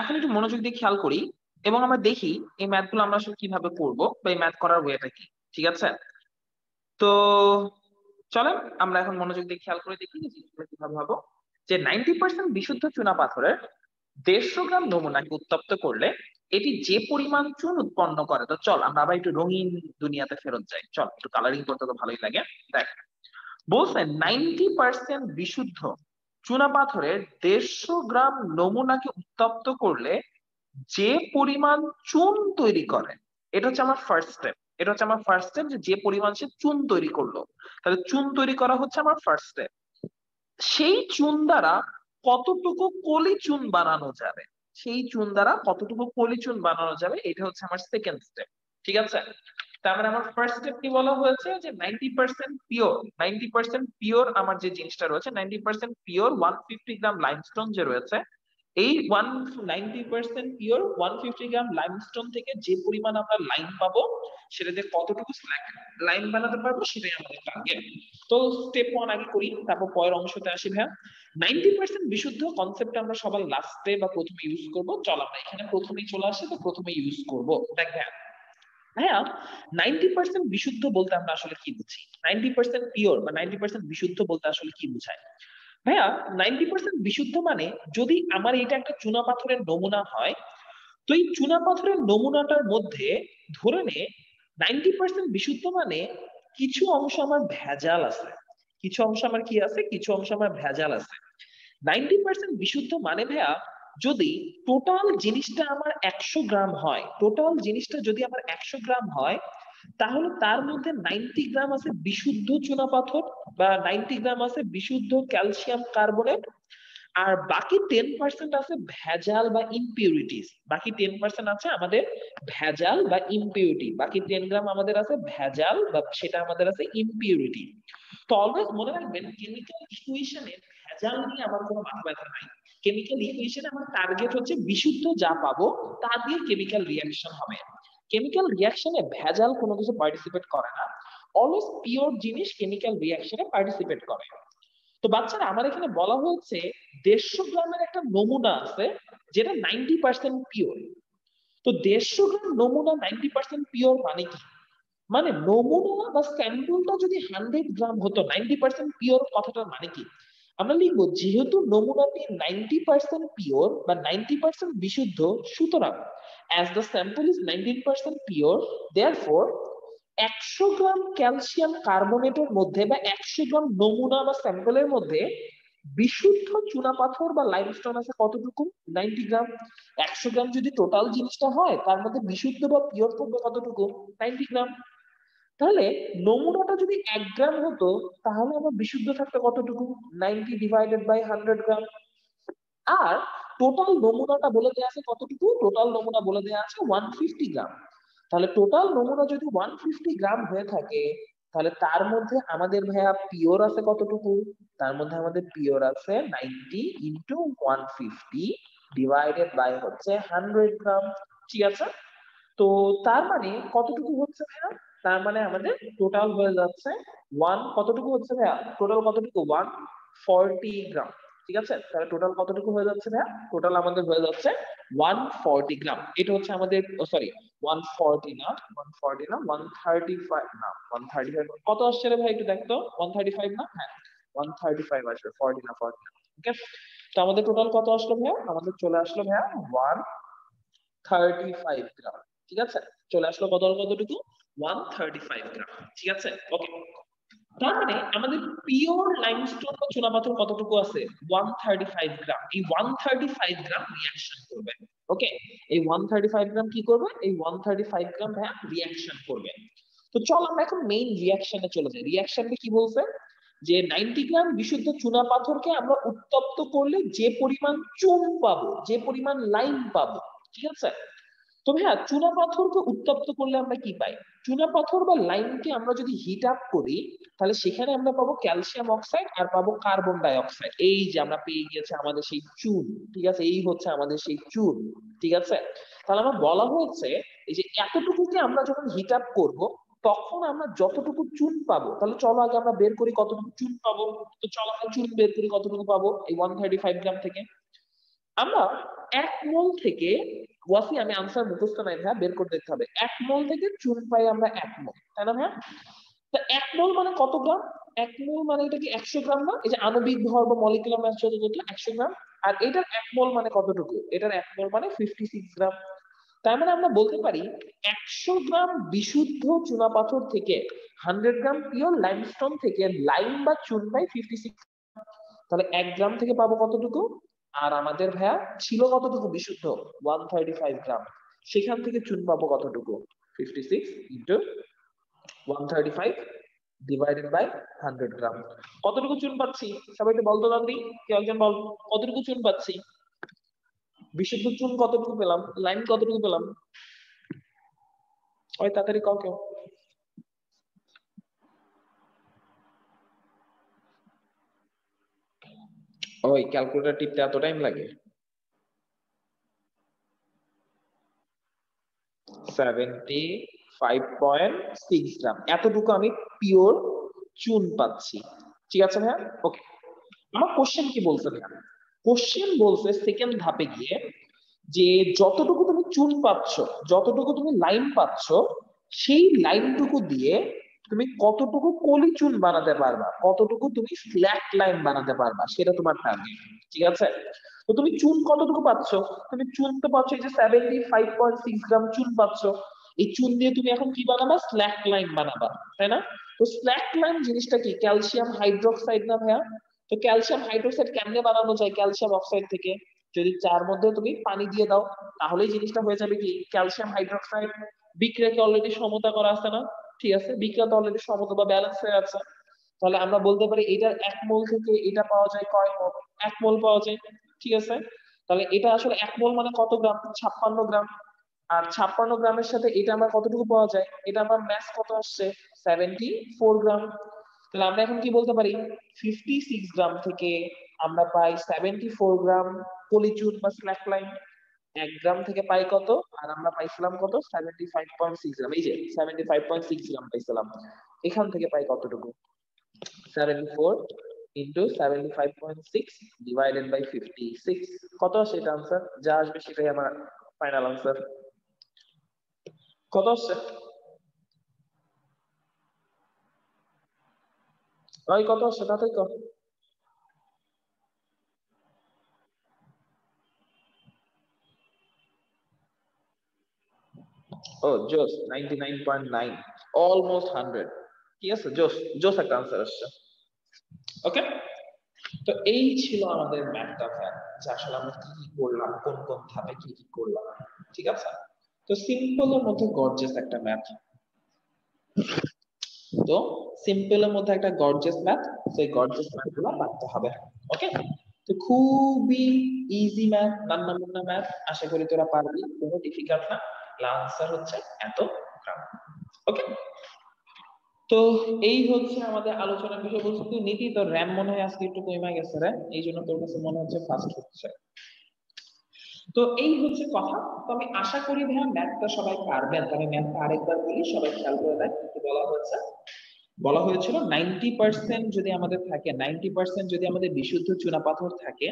এখন একটু মনোযোগ দিয়ে খেয়াল করি, এবং আমরা দেখি এই ম্যাথ গুলো আমরা আসলে কিভাবে করবো, বা এই ম্যাথ করার ওয়েটা কি, ঠিক আছে? তো চলেন আমরা এখন মনোযোগ দিয়ে খেয়াল করে দেখি যে জিনিসগুলো কিভাবে ভাবো। যে 90% বিশুদ্ধ চুনা পাথরের 150 গ্রাম নমুনাকে উত্তপ্ত করলে এটি যে পরিমাণ চুন উৎপন্ন করে। তো চল আমরা আবার একটু রঙিন দুনিয়াতে ফেরত যাই, চল একটু কালারিং করতে তো ভালোই লাগে। দেখ বলছে 90% বিশুদ্ধ চুনা পাথরের 150 গ্রাম নমুনাকে উত্তপ্ত করলে যে পরিমাণ চুন তৈরি করে, এটা হচ্ছে আমার ফার্স্ট স্টেপ। এটা হচ্ছে আমার ফার্স্ট স্টেপ, যে পরিমাণ সে চুন তৈরি করলো, তাহলে চুন তৈরি করা হচ্ছে আমার ফার্স্ট স্টেপ। সেই চুন দ্বারা কতটুকু কলি চুন বানানো যাবে, সেই চুন দ্বারা কতটুকু কলি চুন বানানো যাবে, এটা হচ্ছে আমার সেকেন্ড স্টেপ। ঠিক আছে, তার মানে আমার ফার্স্ট স্টেপ কি বলা হয়েছে, যে 90% পিওর, 90% পিওর আমার যে জিনিসটা রয়েছে, 90% পিওর 150 গ্রাম লাইমস্টোন যে রয়েছে, এই 90% পিওর 150 গ্রাম লাইমস্টোন থেকে যে পরিমাণ আমরা লাইম পাবো, সেটা দিয়ে কতটুকু লাইম বানাতে পারবো, সেটাই আমাদের টার্গেট। তো স্টেপ 1 আগে করি, তারপর পরের অংশতে আসি। ভাইয়া 90% বিশুদ্ধ কনসেপ্ট আমরা সবার লাস্টে বা প্রথমে ইউজ করব, চল আমরা এখানে প্রথমেই চলে আসি, তো প্রথমে ইউজ করব। দেখ ভাইয়া 90% বিশুদ্ধ বলতে আমরা আসলে কি বুঝি, 90% পিওর বা 90% বিশুদ্ধ বলতে আসলে কি বোঝায়? ভাইয়া 90% বিশুদ্ধ মানে, যদি আমার এটা একটা চুনা পাথরের নমুনা হয়, তো এই চুনা পাথরের নমুনাটার মধ্যে ধরে নে 90% বিশুদ্ধ মানে কিছু অংশ আমার ভেজাল আছে, কিছু অংশ আমার কি আছে, কিছু অংশ আমার ভেজাল আছে। 90% বিশুদ্ধ মানে ভাইয়া, যদি টোটাল জিনিসটা আমার 100 গ্রাম হয়, টোটাল জিনিসটা যদি আমার 100 গ্রাম হয়, তাহলে তার মধ্যে 90 গ্রাম আছে বিশুদ্ধ চুনাপাথর বা 90 গ্রাম আছে বিশুদ্ধ ক্যালসিয়াম কার্বনেট, আর বাকি 10% আছে ভেজাল বা ইমপিউরিটিস। বাকি 10% আছে আমাদের ভেজাল বা ইমপিউরিটি, বাকি 10 গ্রাম আমাদের আছে ভেজাল বা সেটা আমাদের আছে ইমপিউরিটি। তো অলওয়েজ মনে রাখবেন, কেমিক্যাল ইকুয়েশনে ভেজাল নিয়ে আমার কোনো মাথা ব্যথা নাই। কেমিক্যাল ইকুয়েশনে আমার টার্গেট হচ্ছে বিশুদ্ধ যা পাবো তা দিয়ে কেমিক্যাল রিয়াকশন হবে। কেমিক্যাল রিয়াকশনে ভেজাল কোনো কিছু পার্টিসিপেট করে না, অলওয়েজ পিওর জিনিস কেমিক্যাল রিয়াকশনে পার্টিসিপেট করে। তো বাচ্চারা আমার এখানে বলা হয়েছে 150 গ্রামের একটা নমুনা আছে যেটা 90% পিওর। তো 150 গ্রাম নমুনা 90% পিওর মানে কি, মানে নমুনা বা স্যাম্পলটা যদি 100 গ্রাম হতো, 90% পিওর কথাটার মানে কি, আমরা লিখবো যেহেতু নমুনাটি 90% পিওর বা 90% বিশুদ্ধ, সুতরাং as the sample is 19% pure, therefore 100 gram calcium কার্বনেটের মধ্যে বা 100 গ্রাম নমুনা বা স্যাম্পলের মধ্যে বিশুদ্ধ চুনাপাথর বা লাইমস্টোন আছে কতটুকু, 90 গ্রাম। 100 গ্রাম যদি টোটাল জিনিসটা হয়, তার মধ্যে বিশুদ্ধ বা পিওর থাকবে কতটুকু, 90 গ্রাম। তাহলে নমুনাটা যদি 1 গ্রাম হতো, তাহলে আমার বিশুদ্ধ থাকতো কতটুকু, 90 ডিভাইডেড বাই 100 গ্রাম। আর টোটাল নমুনাটা বলে দেওয়া আছে কতটুকু, টোটাল নমুনা বলে দেওয়া আছে 150 গ্রাম। তাহলে টোটাল নমুনা যদি 150 গ্রাম হয়ে থাকে, তাহলে তার মধ্যে আমাদের ভাইয়া পিওর আছে কতটুকু, তার মধ্যে আমাদের পিওর আছে 90 ইন্টু 150 ডিভাইডেড বাই হচ্ছে 100 গ্রাম। ঠিক আছে, তো তার মানে কতটুকু হচ্ছে ভাইয়া, তার মানে আমাদের টোটাল হয়ে যাচ্ছে কতটুকু হচ্ছে ভাইয়া, টোটাল কতটুকু 140 গ্রাম। ঠিক আছে, তাহলে টোটাল কতটুকু হয়ে যাচ্ছে ভাইয়া, টোটাল আমাদের হয়ে যাচ্ছে 140 গ্রাম। এটা হচ্ছে আমাদের, সরি 140 না, 140 না, 135 না, 135 কত আসছে রে ভাই একটু দেখতো, 135 না, হ্যাঁ 135 আসবে, 40 না, 40 না। ওকে, তো আমাদের টোটাল কত আসলো ভাইয়া, আমাদের চলে আসলো ভাইয়া 135 গ্রাম। ঠিক আছে, চলে আসলো কতটুকু, 135 গ্রাম। ঠিক আছে, ওকে। তার মানে আমাদের পিওর লাইমস্টোন বা চুনাপাথর কতটুকু আছে, 135 গ্রাম। এই 135 গ্রাম রিঅ্যাকশন করবে। ওকে, এই 135 গ্রাম কি করবে, এই 135 গ্রাম ভাইয়া রিঅ্যাকশন করবে। তো চল আমরা এখন মেইন রিঅ্যাকশনে চলে যাই। রিঅ্যাকশনটা কি বলছে, যে 90 গ্রাম বিশুদ্ধ চুনা পাথরকে আমরা উত্তপ্ত করলে যে পরিমাণ চুন পাবো, যে পরিমাণ লাইম পাবো। ঠিক আছে, তো ভাইয়া চুনা পাথরকে উত্তপ্ত করলে আমরা কি পাই, চুনা পাথর বা লাইমকে আমরা যদি হিট আপ করি, তাহলে সেখানে আমরা পাবো ক্যালসিয়াম অক্সাইড আর পাবো কার্বন ডাই অক্সাইড। এই যে আমরা পেয়ে গেছে আমাদের সেই চুন। ঠিক আছে, এই হচ্ছে আমাদের সেই চুন। ঠিক আছে, তাহলে আমার বলা হয়েছে এই যে এতটুকুকে আমরা যখন হিট আপ করবো, তখন আমরা যতটুকু চুন পাবো, তাহলে চলো আগে আমরা বের করি কতটুকু চুন পাবো। তো চলো আমরা চুন বের করি কতটুকু পাবো এই 135 গ্রাম থেকে। আমরা 1 মোল থেকে, ওয়াসি আমি আনসার মুখস্থ নাই ভাইয়া, বের করে দেখতে হবে, 1 মোল থেকে চুন পাই আমরা 1 মোল, তাই না ভাইয়া? তা 1 মোল মানে কত গ্রাম, 1 মোল মানে এটা কি 100 গ্রাম না, এই যে আণবিক ভর বা মলিকুলার মাস যত 100 গ্রাম। আর এটার 1 মোল মানে কতটুকু, এটার 1 মোল মানে 56 গ্রাম। তার মানে আমরা বলতে পারি 100 গ্রাম বিশুদ্ধ চুনাপাথর থেকে 100 গ্রাম পিওর লাইমস্টোন থেকে লাইম বা চুন পাই 56। তাহলে 1 গ্রাম থেকে পাবো কতটুকু? আর আমাদের ভাইয়া ছিল কতটুকু বিশুদ্ধ? 135 গ্রাম। সেখান থেকে চুন পাবো কতটুকু? 56 ইন্টু 135 ডিভাইডেড বাই 100 গ্রাম। কতটুকু চুন পাচ্ছি সবাই একটু বলতো দাদি, কেউ একজন বল কতটুকু চুন পাচ্ছি? বিশুদ্ধ চুন কতটুকু পেলাম, লাইম কতটুকু পেলাম? ওই তাড়াতাড়ি কাও কেউ। ওই ক্যালকুলেটর টিপতে এত টাইম লাগে? 75.6 গ্রাম, এতটুকু আমি পিওর চুন পাচ্ছি। ঠিক আছে ভাইয়া, ওকে। আমার কোশ্চেন কি বলছে ভাইয়া? কোশ্চেন বলছে সেকেন্ড ধাপে গিয়ে যে যতটুকু তুমি চুন পাচ্ছ, যতটুকু তুমি লাইম পাচ্ছ, সেই লাইমটুকু দিয়ে তুমি কতটুকু কলি চুন বানাতে পারবা, কতটুকু তুমি স্ল্যাক লাইম বানাতে পারবা, সেটা তোমার টার্গেট। ঠিক আছে, তো তুমি চুন কতটুকু পাচ্ছ? তুমি চুন তো পাচ্ছ এই যে 75.6 গ্রাম চুন পাচ্ছ। এই চুন দিয়ে তুমি এখন কি বানাবা? স্ল্যাক লাইম বানাবা, তাই না? তো স্ল্যাক লাইম জিনিসটা কি? ক্যালসিয়াম হাইড্রোক্সাইড না ভাইয়া? তো ক্যালসিয়াম হাইড্রোক্সাইড কেমনে বানানো যায় ক্যালসিয়াম অক্সাইড থেকে? যদি চার মধ্যে তুমি পানি দিয়ে দাও তাহলেই জিনিসটা হয়ে যাবে কি ক্যালসিয়াম হাইড্রোক্সাইড। বিক্রিয়াকে অলরেডি সমতা করা আছে না? ঠিক আছে, বিক্রিয়া তো অলরেডি সমতা বা ব্যালেন্স হয়ে আছে। তাহলে আমরা বলতে পারি এটার 1 মোল থেকে এটা পাওয়া যায় কয় মোল? 1 মোল পাওয়া যায়। ঠিক আছে, তাহলে এটা আসলে 1 মোল মানে কত গ্রাম? 56 গ্রাম। আর 56 গ্রামের সাথে এটা আমার কতটুকু পাওয়া যায়? এটা আমার ম্যাস কত আসছে? 74 গ্রাম। তাহলে আমরা এখন কি বলতে পারি? 56 গ্রাম থেকে আমরা পাই 74 গ্রাম পলিচুন বা স্ল্যাক লাইম। 1 গ্রাম থেকে পাই কত? আর আমরা পাইছিলাম কত? 75.6 গ্রাম। এই যে 75.6 গ্রাম পাইছিলাম, এখান থেকে পাই কতটুকু? 74 ইন্টু 75.6 ডিভাইডেড বাই 56। কত আসে এটা আনসার? যা আসবে সেটাই আমার ফাইনাল আনসার। কত আসছে? ভাই কত আসছে তাড়াতাড়ি কর। ও জোস, 99.9, অলমোস্ট 100। ঠিক আছে, জোস জোস একটা আনসার আসছে। ওকে, তো এই ছিল আমাদের ম্যাথটা ফ্যান, যে আসলে আমরা কি কি করলাম, কোন কোন ধাপে কি কি করলাম। ঠিক আছে, তো সিম্পলের মধ্যে গর্জিয়াস একটা ম্যাথ। তো সিম্পলের মধ্যে একটা গর্জিয়াস ম্যাথ, সেই গর্জিয়াস ম্যাথগুলো পারতে হবে। ওকে, তো খুবই ইজি ম্যাথ, নান্না মুন্না ম্যাথ, আশা করি তোরা পারবি, কোনো ডিফিকাল্ট না। আনসার হচ্ছে এত গ্রাম। ওকে, তো এই হচ্ছে আমাদের আলোচনার বিষয়বস্তু। নীতি, তোর র্যাম মনে হয় আজকে একটু কমে গেছে রে, এই জন্য তোর কাছে মনে হচ্ছে ফাস্ট হচ্ছে। তো এই হচ্ছে কথা। তো আমি আশা করি ভাইয়া ম্যাথটা সবাই পারবেন। তবে ম্যাথটা আরেকবার বলি, সবাই খেয়াল করে দেখ কি বলা হয়েছে। বলা হয়েছিল 90% যদি আমাদের থাকে, 90% যদি আমাদের বিশুদ্ধ চুনাপাথর থাকে,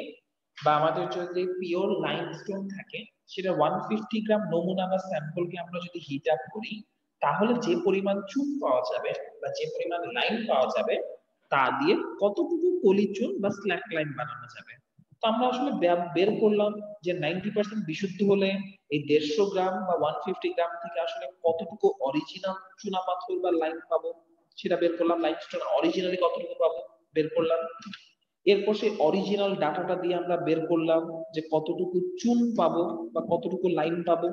বা আমাদের যদি পিওর লাইমস্টোন থাকে, সেটা 150 গ্রাম নমুনা বা স্যাম্পলকে আমরা যদি হিট আপ করি, তাহলে যে পরিমাণ চুন পাওয়া যাবে বা যে পরিমাণ লাইম পাওয়া যাবে, তা দিয়ে কতটুকু পলি চুন বা স্ল্যাক লাইম বানানো যাবে। তো আমরা আসলে বের করলাম যে 90% বিশুদ্ধ হলে এই 150 গ্রাম বা 150 গ্রাম থেকে আসলে কতটুকু অরিজিনাল চুনাপাথর বা লাইম পাবো, সেটা বের করলাম। লাইমস্টোন অরিজিনালি কতটুকু পাবো বের করলাম। এরপর সেই অরিজিনাল ডাটাটা দিয়ে আমরা বের করলাম যে কতটুকু চুন পাবো বা কতটুকু লাইম পাবো।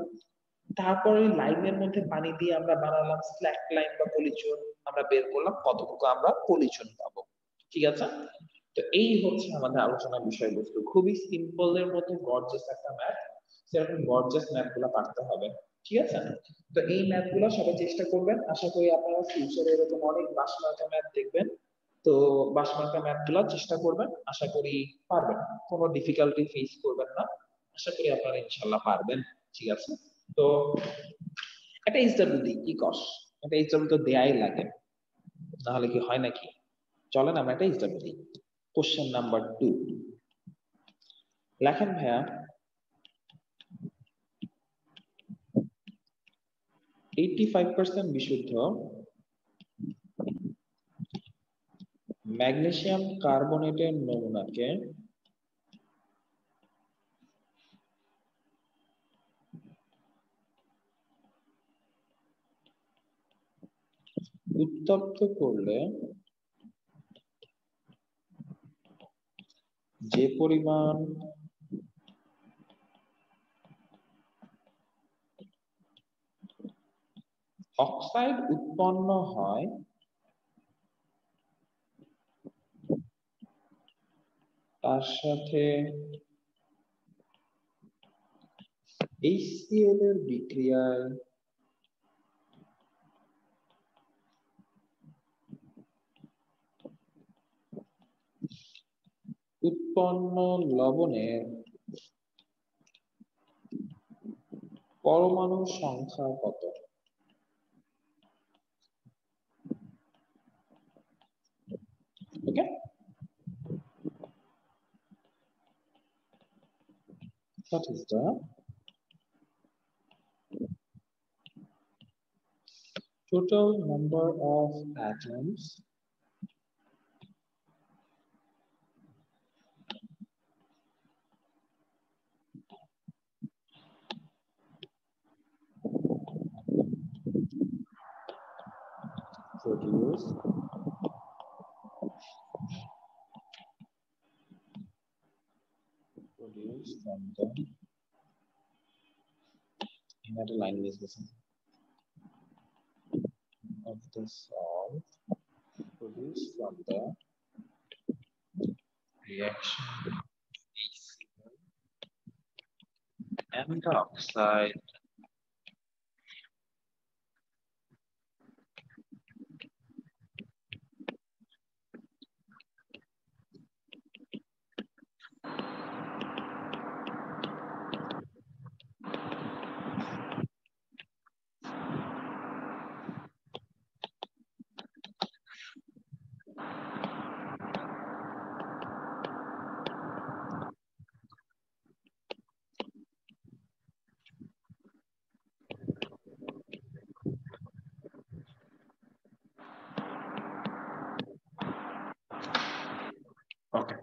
তারপরে লাইমের মধ্যে পানি দিয়ে আমরা বানালাম স্ল্যাক লাইম বা পলিচুন, আমরা বের করলাম কতটুকু আমরা পলিচুন পাবো। ঠিক আছে, তো এই হচ্ছে আমাদের আলোচনার বিষয়বস্তু। খুবই সিম্পল এর মধ্যে গর্জিয়াস একটা ম্যাথ, সেরকম গর্জিয়াস ম্যাথ গুলো পারতে হবে। ঠিক আছে, তো এই ম্যাথ গুলো সবাই চেষ্টা করবেন। আশা করি আপনারা ফিউচারে এরকম অনেক বাসমার্কা ম্যাথ দেখবেন। তো বাসমার্কা ম্যাথ গুলো চেষ্টা করবেন, আশা করি পারবেন, কোনো ডিফিকাল্টি ফেস করবেন না। আশা করি আপনারা ইনশাল্লাহ পারবেন। ঠিক আছে, তো একটা এইচডব্লিউ দিই, কি কস? একটা এইচডব্লিউ তো দেয়াই লাগে, তাহলে কি হয় নাকি? চলেন আমরা একটা এইচডব্লিউ দিই। কোশ্চেন নাম্বার 2 লেখেন ভাইয়া, 85% বিশুদ্ধ ম্যাগনেসিয়াম কার্বনেটের নমুনাকে উত্তপ্ত করলে যে পরিমাণ অক্সাইড উৎপন্ন হয় তার সাথে HCl এর বিক্রিয়ায় উৎপন্ন লবণের পরমাণু সংখ্যা কত? Okay? What is the total number of atoms produced from the another line is this of the salt produced from the reaction HCl and the oxide okay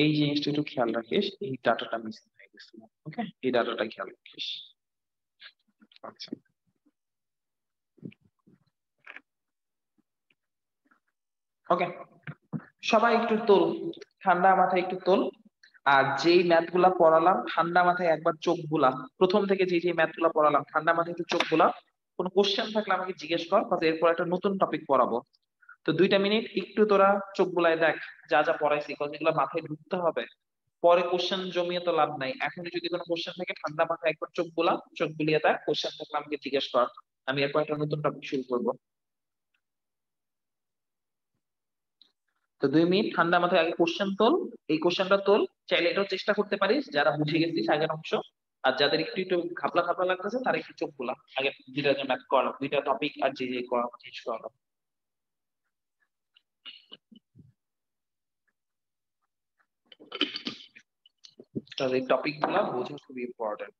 এই জিনিসটা একটু খেয়াল রাখিস এই ডাটাটা মিসিং হয়ে গেছিল ওকে এই ডাটাটা খেয়াল রাখিস আচ্ছা ওকে সবাই একটু তোল ঠান্ডা মাথায় একটু তোল আর যেই ম্যাথ গুলা পড়ালাম ঠান্ডা মাথায় একবার চোখ বুলা প্রথম থেকে যে ম্যাথ গুলা পড়ালাম ঠান্ডা মাথায় একটু চোখ বুলা কোনো কোশ্চেন থাকলে আমাকে জিজ্ঞেস কর তাহলে এরপর একটা নতুন টপিক পড়াবো তো 2টা মিনিট একটু তোরা চোখ বুলায় দেখ যা যা পড়াইছি কারণ এগুলো মাথায় ঢুকতে হবে পরে কোশ্চেন জমিয়ে তো লাভ নাই এখনই যদি কোনো কোশ্চেন থাকে ঠান্ডা মাথায় একবার চোখ বুলা চোখ বুলিয়ে দেখ কোশ্চেন থাকলে আমাকে জিজ্ঞেস কর আমি এরপর একটা নতুন টপিক শুরু করবো তো 2 মিনিট ঠান্ডা মাথায় আগে কোশ্চেন তোল এই কোশ্চেনটা তোল চাইলে এটাও চেষ্টা করতে পারিস যারা বুঝে গেছিস আগের অংশ আর যাদের একটু একটু ঘাপলা ঘাপলা লাগতেছে তারা একটু চোখ খোলা আগে 2টা যে ম্যাথ করালাম 2টা টপিক আর যে করালাম জিনিস করালাম তাহলে এই টপিক গুলা বোঝা খুবই ইম্পর্টেন্ট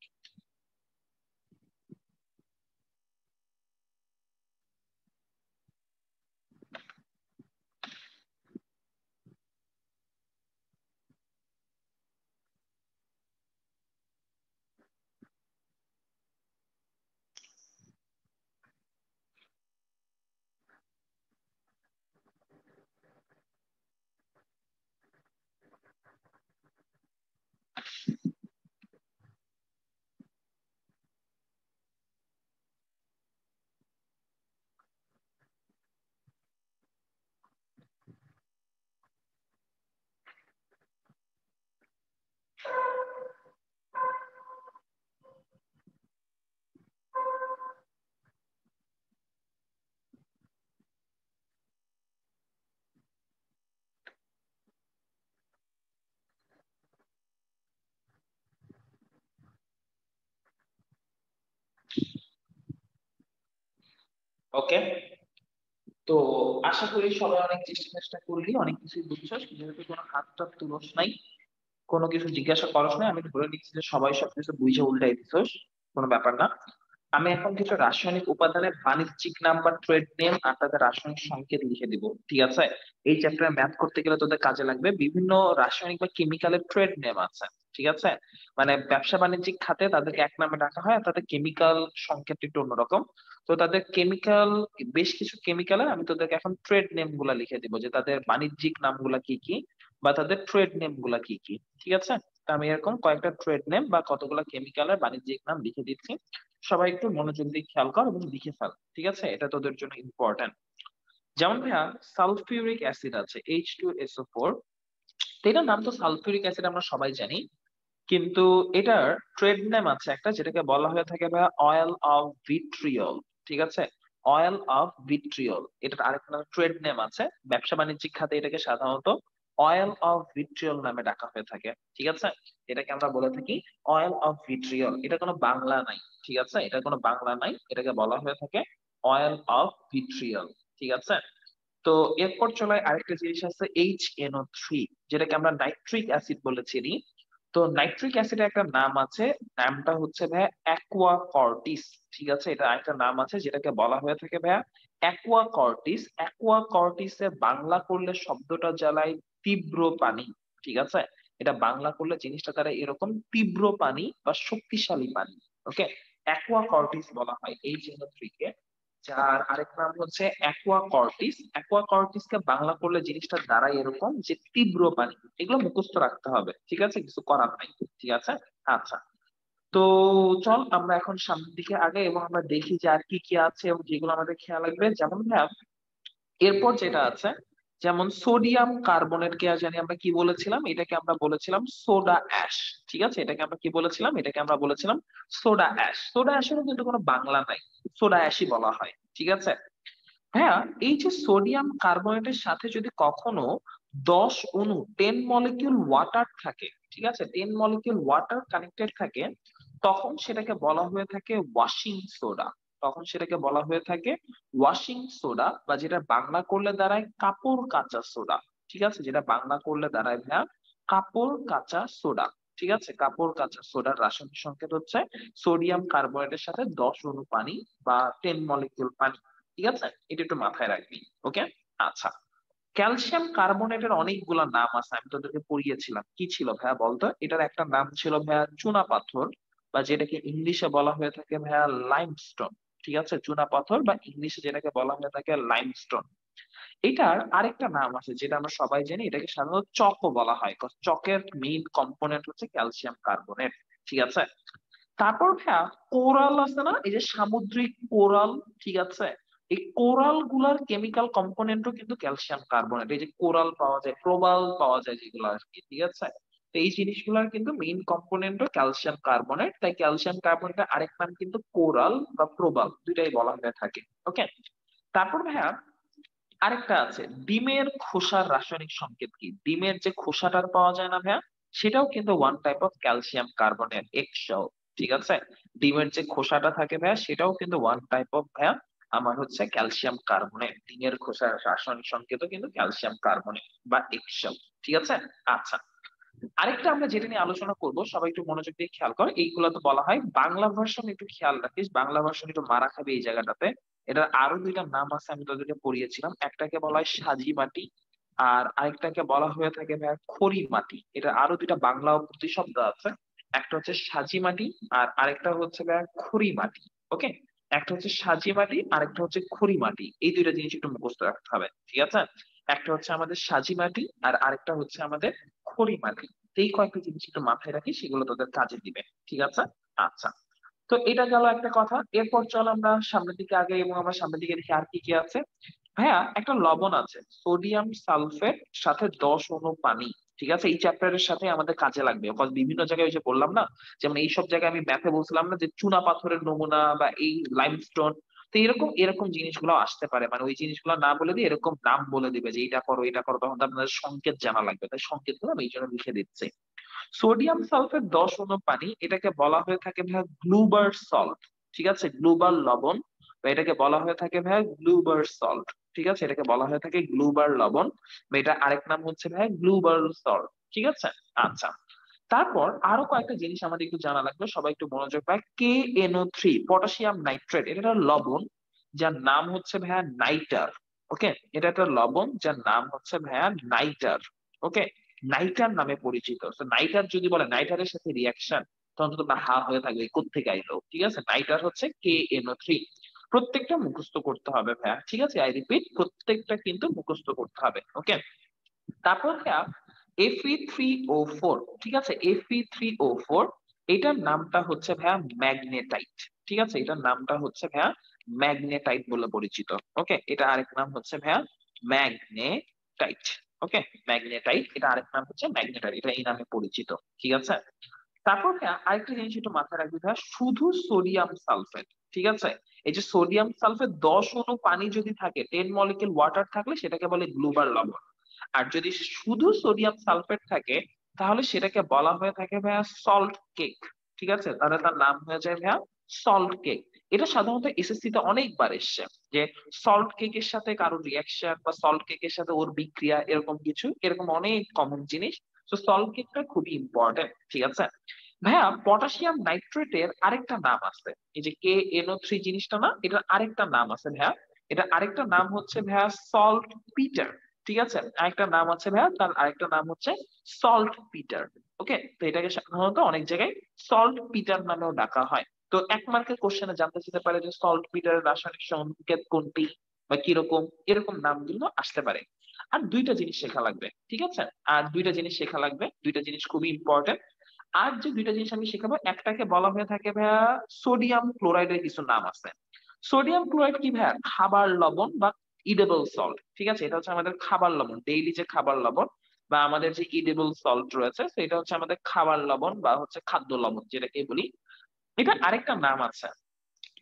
ওকে তো আশা করি সবাই অনেক চেষ্টা করলি অনেক কিছুই বুঝছস যেহেতু কোনো হাতটা তুলস নাই কোনো কিছু জিজ্ঞাসা করস নাই আমি ধরে নিচ্ছি যে সবাই সবকিছু বুঝে উল্টাই দিছস কোনো ব্যাপার না আমি এখন কিছু রাসায়নিক উপাদানের বাণিজ্যিক নাম বা ট্রেড নেম আর তাদের রাসায়নিক সংকেত লিখে দিব ঠিক আছে এই চ্যাপ্টারে ম্যাথ করতে গেলে তোদের কাজে লাগবে বিভিন্ন রাসায়নিক বা কেমিক্যালের ট্রেড নেম আছে ঠিক আছে, মানে ব্যবসা বাণিজ্যিক খাতে তাদেরকে এক নামে ডাকা হয়, আর তাদের কেমিক্যাল সংকেত একটু অন্যরকম। তো তাদের কেমিক্যাল, বেশ কিছু কেমিক্যালের আমি তোদেরকে এখন ট্রেড নেম গুলা লিখে দিব, যে তাদের বাণিজ্যিক নামগুলা কি কি বা তাদের ট্রেড নেম গুলা কি কি। ঠিক আছে, তো আমি এরকম কয়েকটা ট্রেড নেম বা কতগুলা কেমিক্যালের বাণিজ্যিক নাম লিখে দিচ্ছি, সবাই একটু মনোযোগ দিয়ে খেয়াল কর এবং লিখে ফেল। ঠিক আছে, এটা তোদের জন্য ইম্পর্টেন্ট। যেমন ভাইয়া সালফিউরিক অ্যাসিড আছে H2SO4, তো এটার নাম তো সালফিউরিক অ্যাসিড আমরা সবাই জানি, কিন্তু এটার ট্রেড নেম আছে একটা, যেটাকে বলা হয়ে থাকে ভাইয়া অয়েল অফ ভিট্রিয়ল। ঠিক আছে, অয়েল অফ ভিট্রিয়ল, এটার আরেকটা ট্রেড নেম আছে। ব্যবসা বাণিজ্যিক খাতে এটাকে সাধারণত অয়েল অফ ভিট্রিয়ল নামে ডাকা হয়ে থাকে। ঠিক আছে, এটাকে আমরা বলে থাকি অয়েল অফ ভিট্রিয়ল। এটা কোনো বাংলা নাই, ঠিক আছে, এটা কোনো বাংলা নাই, এটাকে বলা হয়ে থাকে অয়েল অফ ভিট্রিয়ল। ঠিক আছে, তো এরপর চলে আরেকটা জিনিস আছে HNO3, যেটাকে আমরা নাইট্রিক অ্যাসিড বলে চিনি। তো নাইট্রিক অ্যাসিডের একটা নাম আছে, নামটা হচ্ছে ভাইয়া অ্যাকুয়া কর্টিস। ঠিক আছে, এটা একটা নাম আছে যেটাকে বলা হয়ে থাকে ভাইয়া অ্যাকুয়া কর্টিস। অ্যাকুয়া কর্টিসে বাংলা করলে শব্দটা জ্বালায় তীব্র পানি। ঠিক আছে, এটা বাংলা করলে জিনিসটা তারা এরকম তীব্র পানি বা শক্তিশালী পানি। ওকে, অ্যাকুয়া কর্টিস বলা হয় HNO3 কে, যার আরেক নাম হচ্ছে অ্যাকুয়া কর্টিস। অ্যাকুয়া কর্টিসকে বাংলা করলে জিনিসটা দাঁড়ায় এরকম যে তীব্র পানি। এগুলো মুখস্থ রাখতে হবে, ঠিক আছে, কিছু করার নাই। ঠিক আছে, আচ্ছা, তো চল আমরা এখন সামনের দিকে আগে এবং আমরা দেখি যে আর কি কি আছে এবং যেগুলো আমাদের খেয়াল রাখবে। যেমন ভাব এরপর যেটা আছে, যেমন সোডিয়াম কার্বনেট কে জানি আমরা কি বলেছিলাম, এটাকে আমরা বলেছিলাম সোডা অ্যাশ। ঠিক আছে, এটাকে আমরা কি বলেছিলাম, এটাকে আমরা বলেছিলাম সোডা অ্যাশ। সোডা অ্যাশেরও কিন্তু কোনো বাংলা নাই, সোডা অ্যাশই বলা হয়। ঠিক আছে, হ্যাঁ, এই যে সোডিয়াম কার্বনেটের সাথে যদি কখনো 10 অণু 10 মলিকিউল ওয়াটার থাকে, ঠিক আছে, 10 মলিকিউল ওয়াটার কানেক্টেড থাকে, তখন সেটাকে বলা হয়ে থাকে ওয়াশিং সোডা। তখন সেটাকে বলা হয়ে থাকে ওয়াশিং সোডা, বা যেটা বাংলা করলে দাঁড়ায় কাপড় কাচা সোডা। ঠিক আছে, যেটা বাংলা করলে দাঁড়ায় ভাইয়া কাপড় কাচা সোডা। ঠিক আছে, কাপড় কাচা সোডার রাসায়নিক সংকেত হচ্ছে সোডিয়াম কার্বনেটের সাথে 10 অণু পানি বা 10 মলিকিউল পানি। ঠিক আছে, এটা একটু মাথায় রাখবি। ওকে, আচ্ছা, ক্যালসিয়াম কার্বনেটের অনেকগুলা নাম আছে, আমি তোদেরকে পড়িয়েছিলাম। কি ছিল ভাইয়া বলতো, এটার একটা নাম ছিল ভাইয়া চুনা পাথর, বা যেটাকে ইংলিশে বলা হয়ে থাকে ভাইয়া লাইমস্টোন। ঠিক আছে, চুনা পাথর বা ইংলিশে যেটাকে বলা হয়ে থাকে লাইমস্টোন। এটার আরেকটা নাম আছে যেটা আমরা সবাই জানি, এটাকে সাধারণত চকও বলা হয়, চকের মেইন কম্পোনেন্ট হচ্ছে ক্যালসিয়াম কার্বনেট। ঠিক আছে, তারপর ভাইয়া কোরাল আছে না, এই যে সামুদ্রিক কোরাল, ঠিক আছে, এই কোরাল গুলার কেমিক্যাল কম্পোনেন্টও কিন্তু ক্যালসিয়াম কার্বনেট। এই যে কোরাল পাওয়া যায়, প্রবাল পাওয়া যায় যেগুলো আর কি, ঠিক আছে, তো এই জিনিসগুলোর কিন্তু মেইন কম্পোনেন্টও ক্যালসিয়াম কার্বনেট। তাই ক্যালসিয়াম কার্বনেটের আরেক নাম কিন্তু কোরাল বা প্রবাল, দুইটাই বলা হয়ে থাকে। ওকে, তারপর ভাইয়া আরেকটা আছে, ডিমের খোসার রাসায়নিক সংকেত কি? ডিমের যে খোসাটা পাওয়া যায় না ভাইয়া, সেটাও কিন্তু one type of calcium carbonate excel. ঠিক আছে, ডিমের যে খোসাটা থাকে ভাইয়া, সেটাও কিন্তু ওয়ান টাইপ অফ ভাইয়া আমার হচ্ছে ক্যালসিয়াম কার্বনেট। ডিমের খোসার রাসায়নিক সংকেতও কিন্তু ক্যালসিয়াম কার্বনেট বা এক্সেল। ঠিক আছে, আচ্ছা, আরেকটা আমরা যেটা নিয়ে আলোচনা করব, সবাই একটু মনোযোগ দিয়ে খেয়াল কর। এইগুলো তো বলা হয় বাংলা ভার্সন, একটু খেয়াল রাখিস, বাংলা ভার্সন একটু মারা খাবে এই জায়গাটাতে। এটার আরো দুইটা নাম আছে, আমি তোদেরকে পড়িয়েছিলাম। একটাকে বলা হয় সাজি মাটি, আর আরেকটাকে বলা হয়ে থাকে ভাইয়া খড়ি মাটি। এটা আরো দুইটা বাংলা প্রতিশব্দ আছে, একটা হচ্ছে সাজি মাটি আর আরেকটা হচ্ছে ভাইয়া খড়ি মাটি। ওকে, একটা হচ্ছে সাজি মাটি আর একটা হচ্ছে খড়ি মাটি, এই দুইটা জিনিস একটু মুখস্থ রাখতে হবে। ঠিক আছে, একটা হচ্ছে আমাদের সাজি মাটি আর আরেকটা হচ্ছে আমাদের খড়ি মাটি। এই কয়েকটা জিনিস একটু মাথায় রাখি, সেগুলো তোদের কাজে দিবে। ঠিক আছে, আচ্ছা, তো এটা গেল একটা কথা। এরপর চল আমরা সামনের দিকে আগে এবং আমরা সামনের দিকে দেখি আর কি কি আছে। ভাইয়া একটা লবণ আছে সোডিয়াম সালফেট সাথে 10 অণু পানি। ঠিক আছে, এই চ্যাপ্টারের সাথে আমাদের কাজে লাগবে, বিভিন্ন জায়গায় ওই যে বললাম না, যেমন এইসব জায়গায় আমি ম্যাথে বলছিলাম না যে চুনা পাথরের নমুনা বা এই লাইমস্টোন, তো এরকম এরকম জিনিসগুলো আসতে পারে, মানে ওই জিনিসগুলো না বলে দিয়ে এরকম নাম বলে দিবে যে এটা করো এটা করো, তখন তো আপনাদের সংকেত জানা লাগবে, তাই সংকেতগুলো আমি এই জন্য লিখে দিচ্ছি। সোডিয়াম সালফেট 10 অণু পানি, এটাকে বলা হয়ে থাকে ভাইয়া গ্লুবার সল্ট। ঠিক আছে, গ্লুবার লবণ, বা এটাকে বলা হয়ে থাকে ভাইয়া গ্লুবার সল্ট। ঠিক আছে, এটাকে বলা হয়ে থাকে গ্লুবার লবণ, বা এটা আরেক নাম হচ্ছে ভাইয়া গ্লুবার সল্ট। ঠিক আছে, আচ্ছা, তারপর আরো কয়েকটা জিনিস আমাদের একটু জানা লাগবে, সবাই একটু মনোযোগ পায়। KNO3 পটাশিয়াম নাইট্রেট, এটা একটা লবণ যার নাম হচ্ছে ভাইয়া নাইটার। ওকে, এটা একটা লবণ যার নাম হচ্ছে ভাইয়া নাইটার। ওকে, নাইটার নামে পরিচিত। তো নাইটার যদি বলে নাইটারের সাথে রিয়াকশন, তখন তো তোমরা হা হয়ে থাকবে কোত্থেকে আইলো। ঠিক আছে, নাইটার হচ্ছে KNO3। প্রত্যেকটা মুখস্থ করতে হবে ভাইয়া। ঠিক আছে, আই রিপিট, প্রত্যেকটা কিন্তু মুখস্থ করতে হবে। ওকে, তারপর ভাইয়া Fe3O4। ঠিক আছে, Fe3O4 এটার নামটা হচ্ছে ভাইয়া ম্যাগনেটাইট। ঠিক আছে, এটার নামটা হচ্ছে ভাইয়া ম্যাগনেটাইট বলে পরিচিত। ওকে, এটা আরেক নাম হচ্ছে ভাইয়া ম্যাগনেটাইট। ওকে, ম্যাগনেটাইট, এটা আরেক নাম হচ্ছে ম্যাগনেটাইট, এটা এই নামে পরিচিত। ঠিক আছে, তারপর ভাইয়া আরেকটা জিনিস একটু মাথায় রাখবি ভাইয়া, শুধু সোডিয়াম সালফেট। ঠিক আছে, এই যে সোডিয়াম সালফেট 10 অণু পানি যদি থাকে, 10 মলিকিউল ওয়াটার থাকলে সেটাকে বলে গ্লুবার লবণ। আর যদি শুধু সোডিয়াম সালফেট থাকে, তাহলে সেটাকে বলা হয়ে থাকে ভাইয়া সল্ট কেক। ঠিক আছে, তাহলে তার নাম হয়ে যায় ভাইয়া সল্ট কেক। এটা সাধারণত এসএসসি তে অনেকবার এসছে, যে সল্ট কেকের সাথে কারো রিয়াকশন বা সল্ট কেকের সাথে ওর বিক্রিয়া, এরকম কিছু, এরকম অনেক কমন জিনিস। তো সল্ট কেকটা খুবই ইম্পর্টেন্ট। ঠিক আছে ভাইয়া, পটাশিয়াম নাইট্রেটের আরেকটা নাম আছে, এই যে KNO3 জিনিসটা না, এটার আরেকটা নাম আছে ভাইয়া। এটা আরেকটা নাম হচ্ছে ভাইয়া সল্ট পিটার। ঠিক আছে, আরেকটা নাম আছে ভাইয়া, তার আরেকটা নাম হচ্ছে সল্ট পিটার। ওকে, তো এটাকে সাধারণত অনেক জায়গায় সল্ট পিটার নামেও ডাকা হয়। তো 1 মার্কের কোশ্চেনে জানতে চাইতে পারে যে সল্ট পিটারের রাসায়নিক সংকেত কোনটি বা কিরকম, এরকম নামগুলো আসতে পারে। আর দুইটা জিনিস শেখা লাগবে। ঠিক আছে, আর দুইটা জিনিস শেখা লাগবে, দুইটা জিনিস খুবই ইম্পর্টেন্ট। আর যে দুইটা জিনিস আমি শেখাবো, একটাকে বলা হয়ে থাকে ভাইয়া সোডিয়াম ক্লোরাইডের কিছু নাম আছে। সোডিয়াম ক্লোরাইড কি ভাইয়া? খাবার লবণ বা ইডেবল সল্ট। ঠিক আছে, এটা হচ্ছে আমাদের খাবার লবণ, ডেইলি যে খাবার লবণ বা আমাদের যে ইডেবল সল্ট রয়েছে, সেটা হচ্ছে আমাদের খাবার লবণ বা হচ্ছে খাদ্য লবণ যেটাকে বলি। এটা আরেকটা নাম আছে,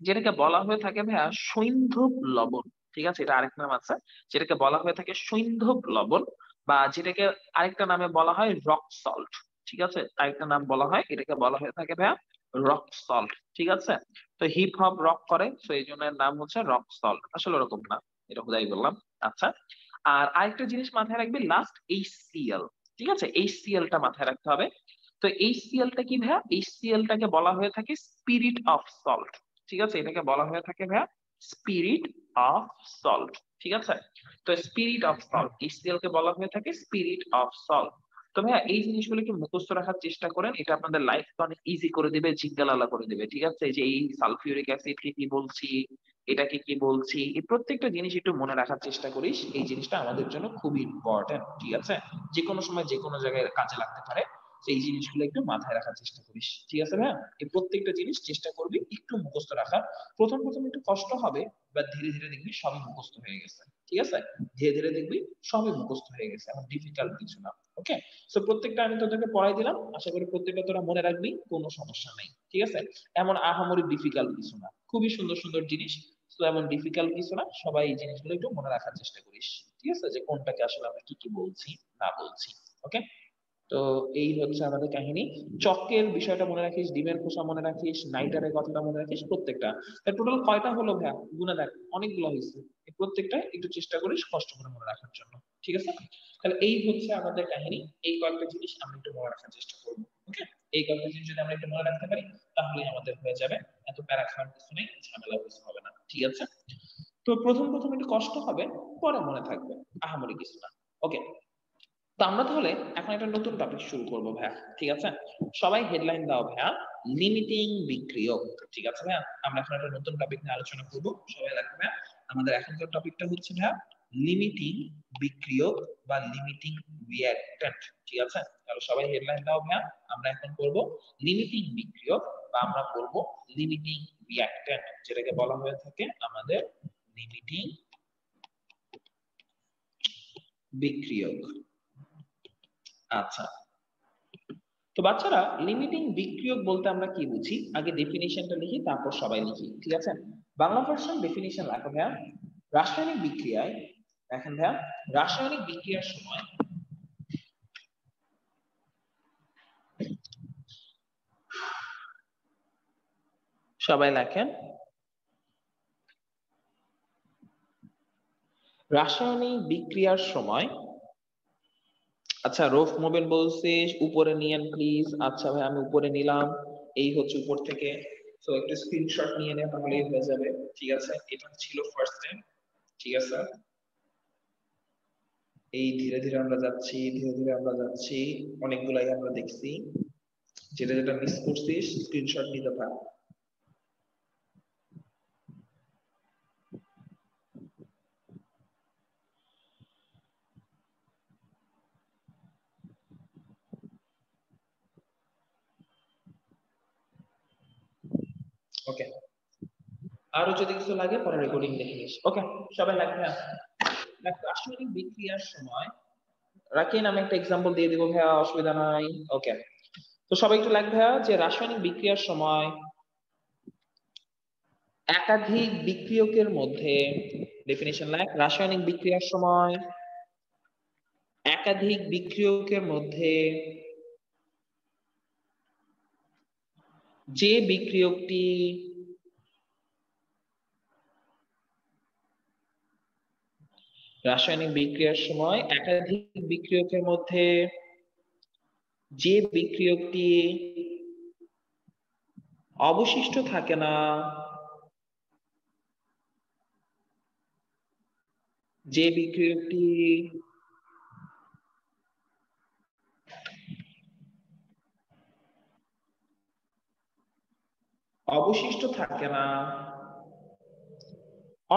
যেটাকে বলা হয়ে থাকে ভাইয়া সৈন্ধব লবণ। ঠিক আছে, এটা আরেক নাম আছে, যেটাকে বলা হয়ে থাকে সৈন্ধব লবণ, বা যেটাকে আরেকটা নামে বলা হয় রক সল্ট। ঠিক আছে, আরেকটা নাম বলা হয়, এটাকে বলা হয়ে থাকে ভাইয়া রক সল্ট। ঠিক আছে, তো হিপ হপ রক করে, তো এই জন্য এর নাম হচ্ছে রক সল্ট, আসলে ওরকম না, এটা হুদাই বললাম। আচ্ছা, আর আরেকটা জিনিস মাথায় রাখবি, লাস্ট HCl। ঠিক আছে, HCl টা মাথায় রাখতে হবে। তো HCl টা কি ভাইয়া? HCl টাকে বলা হয়ে থাকে স্পিরিট অফ সল্ট। ঠিক আছে, এটাকে বলা হয়ে থাকে ভাইয়া স্পিরিট অফ সল্ট। ঠিক আছে, তো স্পিরিট অফ সল্ট, HCl কে বলা হয়ে থাকে স্পিরিট অফ সল্ট। তো ভাইয়া এই জিনিসগুলোকে মুখস্থ রাখার চেষ্টা করেন, এটা আপনাদের লাইফকে অনেক ইজি করে দিবে, জিজ্ঞালালা করে দিবে। ঠিক আছে, এই যে এই সালফিউরিক অ্যাসিড কে কি বলছি, এটাকে কি বলছি, এই প্রত্যেকটা জিনিস একটু মনে রাখার চেষ্টা করিস, এই জিনিসটা আমাদের জন্য খুবই ইম্পর্টেন্ট। ঠিক আছে, যে কোনো সময় যে কোনো জায়গায় কাজে লাগতে পারে, এই জিনিসগুলো একটু মাথায় রাখার চেষ্টা করিস। ঠিক আছে ভাইয়া, এই প্রত্যেকটা জিনিস চেষ্টা করবি একটু মুখস্থ রাখার। প্রথম প্রথম একটু কষ্ট হবে, বা ধীরে ধীরে দেখবি সবই মুখস্থ হয়ে গেছে। ঠিক আছে, ধীরে ধীরে দেখবি সবই মুখস্থ হয়ে গেছে, এখন ডিফিকাল্ট কিছু না। ওকে, সো প্রত্যেকটা আমি তোদেরকে পড়াই দিলাম, আশা করি প্রত্যেকটা তোরা মনে রাখবি, কোনো সমস্যা নেই। ঠিক আছে, এমন আহামরি ডিফিকাল্ট কিছু না, খুবই সুন্দর সুন্দর জিনিস। তো এমন ডিফিকাল্ট কিছু না, সবাই এই জিনিসগুলো একটু মনে রাখার চেষ্টা করিস। ঠিক আছে, যে কোনটাকে আসলে আমরা কি কি বলছি না বলছি। ওকে, তো এই হচ্ছে আমাদের কাহিনী। চকের বিষয়টা মনে রাখিস, ডিমের খোসা মনে রাখিস, নাইটারের কথাটা মনে রাখিস, প্রত্যেকটা। টোটাল কয়টা হলো ভাইয়া? গুণে দেখ, অনেকগুলো হয়েছে। এই প্রত্যেকটা একটু চেষ্টা করিস কষ্ট করে মনে রাখার জন্য। ঠিক আছে, তাহলে এই হচ্ছে আমাদের কাহিনী। এই কয়েকটা জিনিস আমরা একটু মনে রাখার চেষ্টা করবো। ওকে, এই কয়েকটা জিনিস যদি আমরা একটু মনে রাখতে পারি, তাহলে আমাদের হয়ে যাবে, এত প্যারা খাওয়ার কিছু নেই, ঝামেলা কিছু হবে না। ঠিক আছে, তো প্রথম প্রথম একটু কষ্ট হবে, পরে মনে থাকবে, আহামরি কিছু না। ওকে, তো আমরা তাহলে এখন একটা নতুন টপিক শুরু করবো ভাইয়া। ঠিক আছে, সবাই হেডলাইন দাও ভাইয়া, লিমিটিং বিক্রিয়ক। ঠিক আছে ভাইয়া, আমরা এখন একটা নতুন টপিক নিয়ে আলোচনা করবো, সবাই লাগবে ভাইয়া। আমাদের এখনকার টপিকটা হচ্ছে ভাইয়া লিমিটিং বিক্রিয়ক বা লিমিটিং রিঅ্যাক্ট্যান্ট। ঠিক আছে, তাহলে সবাই হেডলাইন দাও ভাইয়া, আমরা এখন করবো লিমিটিং বিক্রিয়ক বা আমরা করবো লিমিটিং রিঅ্যাক্ট্যান্ট, যেটাকে বলা হয়ে থাকে আমাদের লিমিটিং বিক্রিয়ক। আচ্ছা, তো বাচ্চারা লিমিটিং বিক্রিয়ক বলতে আমরা কি বুঝি, আগে ডেফিনিশনটা লিখি, তারপর সবাই লিখি। ঠিক আছে, বাংলা ভার্সন ডেফিনিশন লেখো ভাইয়া। রাসায়নিক বিক্রিয়ায়, দেখেন ভাইয়া, রাসায়নিক বিক্রিয়ার সময় সবাই লেখেন, রাসায়নিক বিক্রিয়ার সময়, আচ্ছা রোফ মোবেন বলছে উপরে নিয়েন প্লিজ। আচ্ছা ভাই, আমি উপরে নিলাম, এই হচ্ছে উপর থেকে। তো একটু স্ক্রিনশট নিয়ে নেন, তাহলেই হয়ে যাবে। ঠিক আছে, এটা ছিল ফার্স্ট টাইম। ঠিক আছে, এই ধীরে ধীরে আমরা যাচ্ছি অনেকগুলাই আমরা দেখছি। যেটা যেটা মিস করছিস স্ক্রিনশট নিতে পার। ওকে, আরো যদি কিছু লাগে পরে রেকর্ডিং দেখে নিস। ওকে, সবাই লাগবে। রাসায়নিক বিক্রিয়ার সময় রাকিন, আমি একটা এক্সাম্পল দিয়ে দিব ভাইয়া, অসুবিধা নাই। ওকে, তো সবাই একটু লাগবে ভাইয়া যে রাসায়নিক বিক্রিয়ার সময় একাধিক বিক্রিয়কের মধ্যে, ডেফিনিশন লাইক, রাসায়নিক বিক্রিয়ার সময় একাধিক বিক্রিয়কের মধ্যে যে বিক্রিয়কটি রাসায়নিক বিক্রিয়ার সময় একাধিক বিক্রিয়কের মধ্যে যে বিক্রিয়কটি অবশিষ্ট থাকে না, যে বিক্রিয়কটি অবশিষ্ট থাকে না,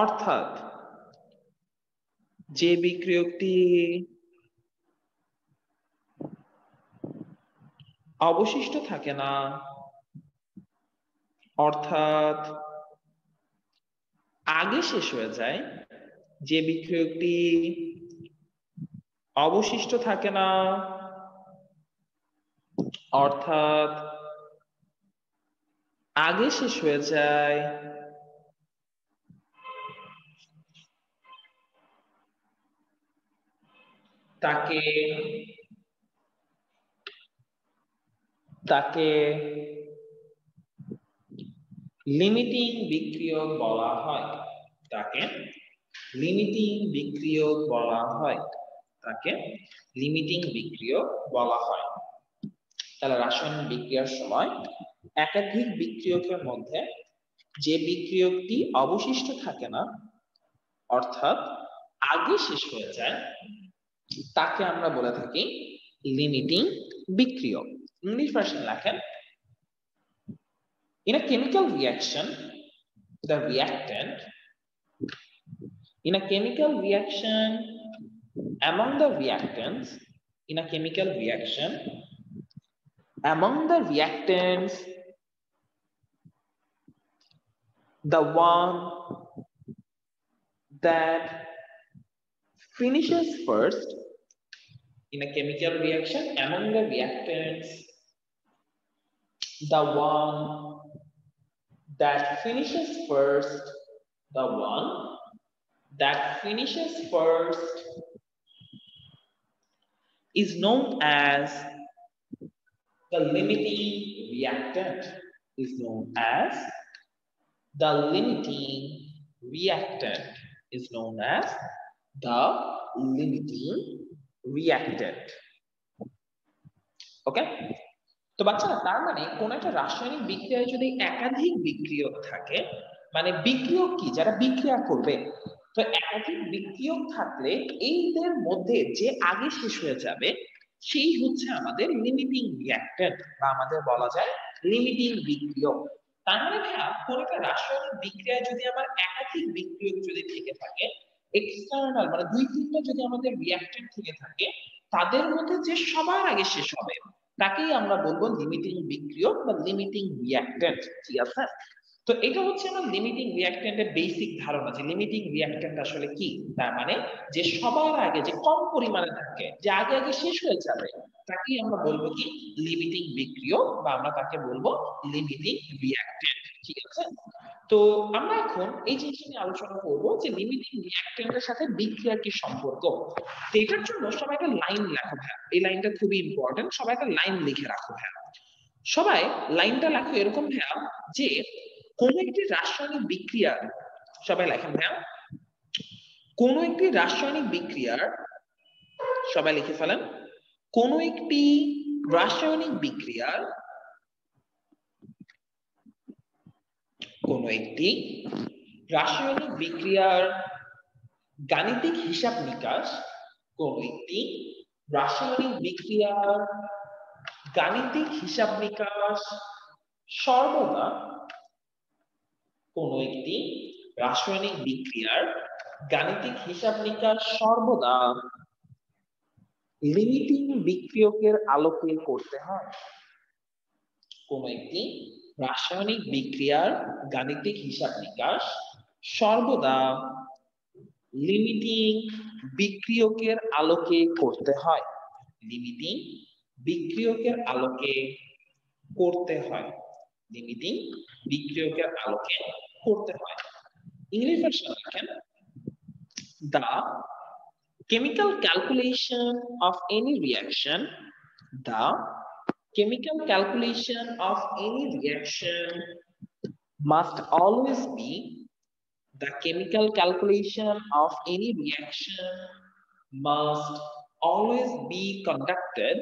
অর্থাৎ যে বিক্রিয়কটি অবশিষ্ট থাকে না, অর্থাৎ আগে শেষ হয়ে যায়, যে বিক্রিয়কটি অবশিষ্ট থাকে না, অর্থাৎ আগে শেষ হয়ে যায়, তাকে লিমিটিং বিক্রিয়ক বলা হয়। তাকে লিমিটিং বিক্রিয়ক বলা হয়। তাকে লিমিটিং বিক্রিয়ক বলা হয়। তাহলে রাসায়নিক বিক্রিয়ার সময় একাধিক বিক্রিয়কের মধ্যে যে বিক্রিয়কটি অবশিষ্ট থাকে না, অর্থাৎ আগে শেষ হয়ে যায়, তাকে আমরা বলে থাকি লিমিটিং বিক্রিয়ক। ইংলিশ ভার্সন লেখেন, in a chemical reaction the reactant, in a chemical reaction among the reactants, in a chemical reaction among the reactants, the one that finishes first, in a chemical reaction among the reactants, the one that finishes first, the one that finishes first is known as the limiting reactant, is known as the limiting reactant, is known as the limiting reactant. ওকে, তো বাচ্চারা তার মানে কোন একটা রাসায়নিক বিক্রিয়ায় যদি একাধিক বিক্রিয়ক থাকে, মানে বিক্রিয়ক কি, যারা বিক্রিয়া করবে, তো একাধিক বিক্রিয়ক থাকলে এইদের মধ্যে যে আগে শেষ হয়ে যাবে সেই হচ্ছে আমাদের লিমিটিং রিঅ্যাক্ট্যান্ট, বা আমাদের বলা যায় লিমিটিং বিক্রিয়ক। তার মানে কোন একটা রাসায়নিক বিক্রিয়ায় যদি আমার একাধিক বিক্রিয়ক যদি থেকে থাকে, এক্সটার্নাল মানে দুই তিনটা যদি আমাদের রিঅ্যাক্ট্যান্ট থেকে থাকে, তাদের মধ্যে যে সবার আগে শেষ হবে তাকেই আমরা বলবো লিমিটিং বিক্রিয়ক বা লিমিটিং রিঅ্যাক্ট্যান্ট। ঠিক আছে, তো এটা হচ্ছে আমার লিমিটিং রিঅ্যাক্ট্যান্টের বেসিক ধারণা যে লিমিটিং রিঅ্যাক্ট্যান্ট আসলে কি। তার মানে যে সবার আগে যে কম পরিমাণে থাকে, যে আগে আগে শেষ হয়ে যাবে, তাকেই আমরা বলবো কি লিমিটিং বিক্রিয়ক, বা আমরা তাকে বলবো লিমিটিং রিঅ্যাক্ট্যান্ট। ঠিক আছে, তো আমরা এখন এই জিনিসটা নিয়ে আলোচনা করবো যে লিমিটিং রিঅ্যাক্ট্যান্টের সাথে বিক্রিয়ার কি সম্পর্ক। তো এটার জন্য সবাই একটা লাইন লেখো ভাই, এই লাইনটা খুবই ইম্পর্টেন্ট, সবাই একটা লাইন লিখে রাখো ভাই। সবাই লাইনটা লেখো এরকম ভাইয়া যে কোন একটি রাসায়নিক বিক্রিয়ার, সবাই লেখেন ভাইয়া, কোন একটি রাসায়নিক বিক্রিয়ার, সবাই লিখে ফেলেন, কোন একটি রাসায়নিক বিক্রিয়ার, কোন একটি রাসায়নিক বিক্রিয়ার গাণিতিক হিসাব নিকাশ, কোন একটি রাসায়নিক বিক্রিয়ার গাণিতিক হিসাব নিকাশ সর্বদা কোন একটি রাসায়নিক বিক্রিয়ার গাণিতিক হিসাব নিকাশ সর্বদা লিমিটিং বিক্রিয়কের আলোকে করতে হয়। কোন একটি রাসায়নিক বিক্রিয়ার গাণিতিক হিসাব নিকাশ সর্বদা লিমিটিং বিক্রিয়কের আলোকে করতে হয়। লিমিটিং বিক্রিয়কের আলোকে করতে হয়। লিমিটিং বিক্রিয়কের আলোকে করতে হয়। ইংলিশ ভার্সন দেখেন, the chemical calculation of any reaction, the chemical calculation of any reaction must always be the chemical calculation of any reaction must always be conducted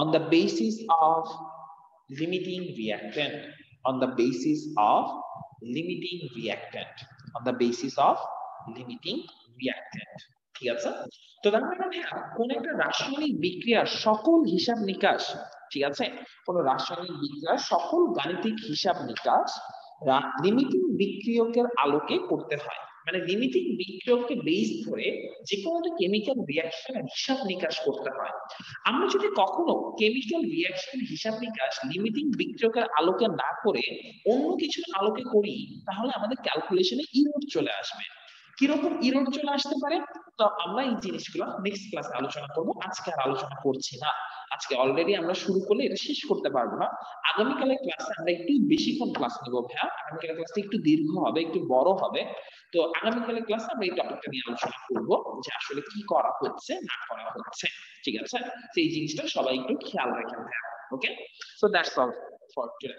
on the basis of limiting reactant, on the basis of limiting reactant, on the basis of limiting reactant। ঠিক আছে, তো তার মানে কোন একটা রাসায়নিক বিক্রিয়ার সকল হিসাব নিকাশ, ঠিক আছে, কোন রাসায়নিক বিক্রিয়ার সকল গাণিতিক হিসাব নিকাশ লিমিটিং বিক্রিয়কের আলোকে করতে হয়। মানে লিমিটিং বিক্রিয়ককে বেস ধরে যে কোনো একটা কেমিক্যাল রিঅ্যাকশনের হিসাব নিকাশ করতে হয়। আমরা যদি কখনো কেমিক্যাল রিঅ্যাকশনের হিসাব নিকাশ লিমিটিং বিক্রিয়কের আলোকে না করে অন্য কিছুর আলোকে করি, তাহলে আমাদের ক্যালকুলেশনে ইরর চলে আসবে। কিরকম ইরর চলে আসতে পারে, তো আমরা এই জিনিসগুলো নেক্সট ক্লাসে আলোচনা করব, আজকে আর আলোচনা করছি না। আজকে অলরেডি আমরা শুরু করলে এটা শেষ করতে পারবো না। আগামীকালের ক্লাসে আমরা একটু বেশিক্ষণ ক্লাস নেব ভাইয়া, আগামীকালের ক্লাসটা একটু দীর্ঘ হবে, একটু বড় হবে। তো আগামীকালের ক্লাসে আমরা এই টপিকটা নিয়ে আলোচনা করব যে আসলে কি করা হচ্ছে না করা হচ্ছে, ঠিক আছে। সেই জিনিসটা সবাই একটু খেয়াল রাখেন ভাইয়া। Okay, so that's all for today.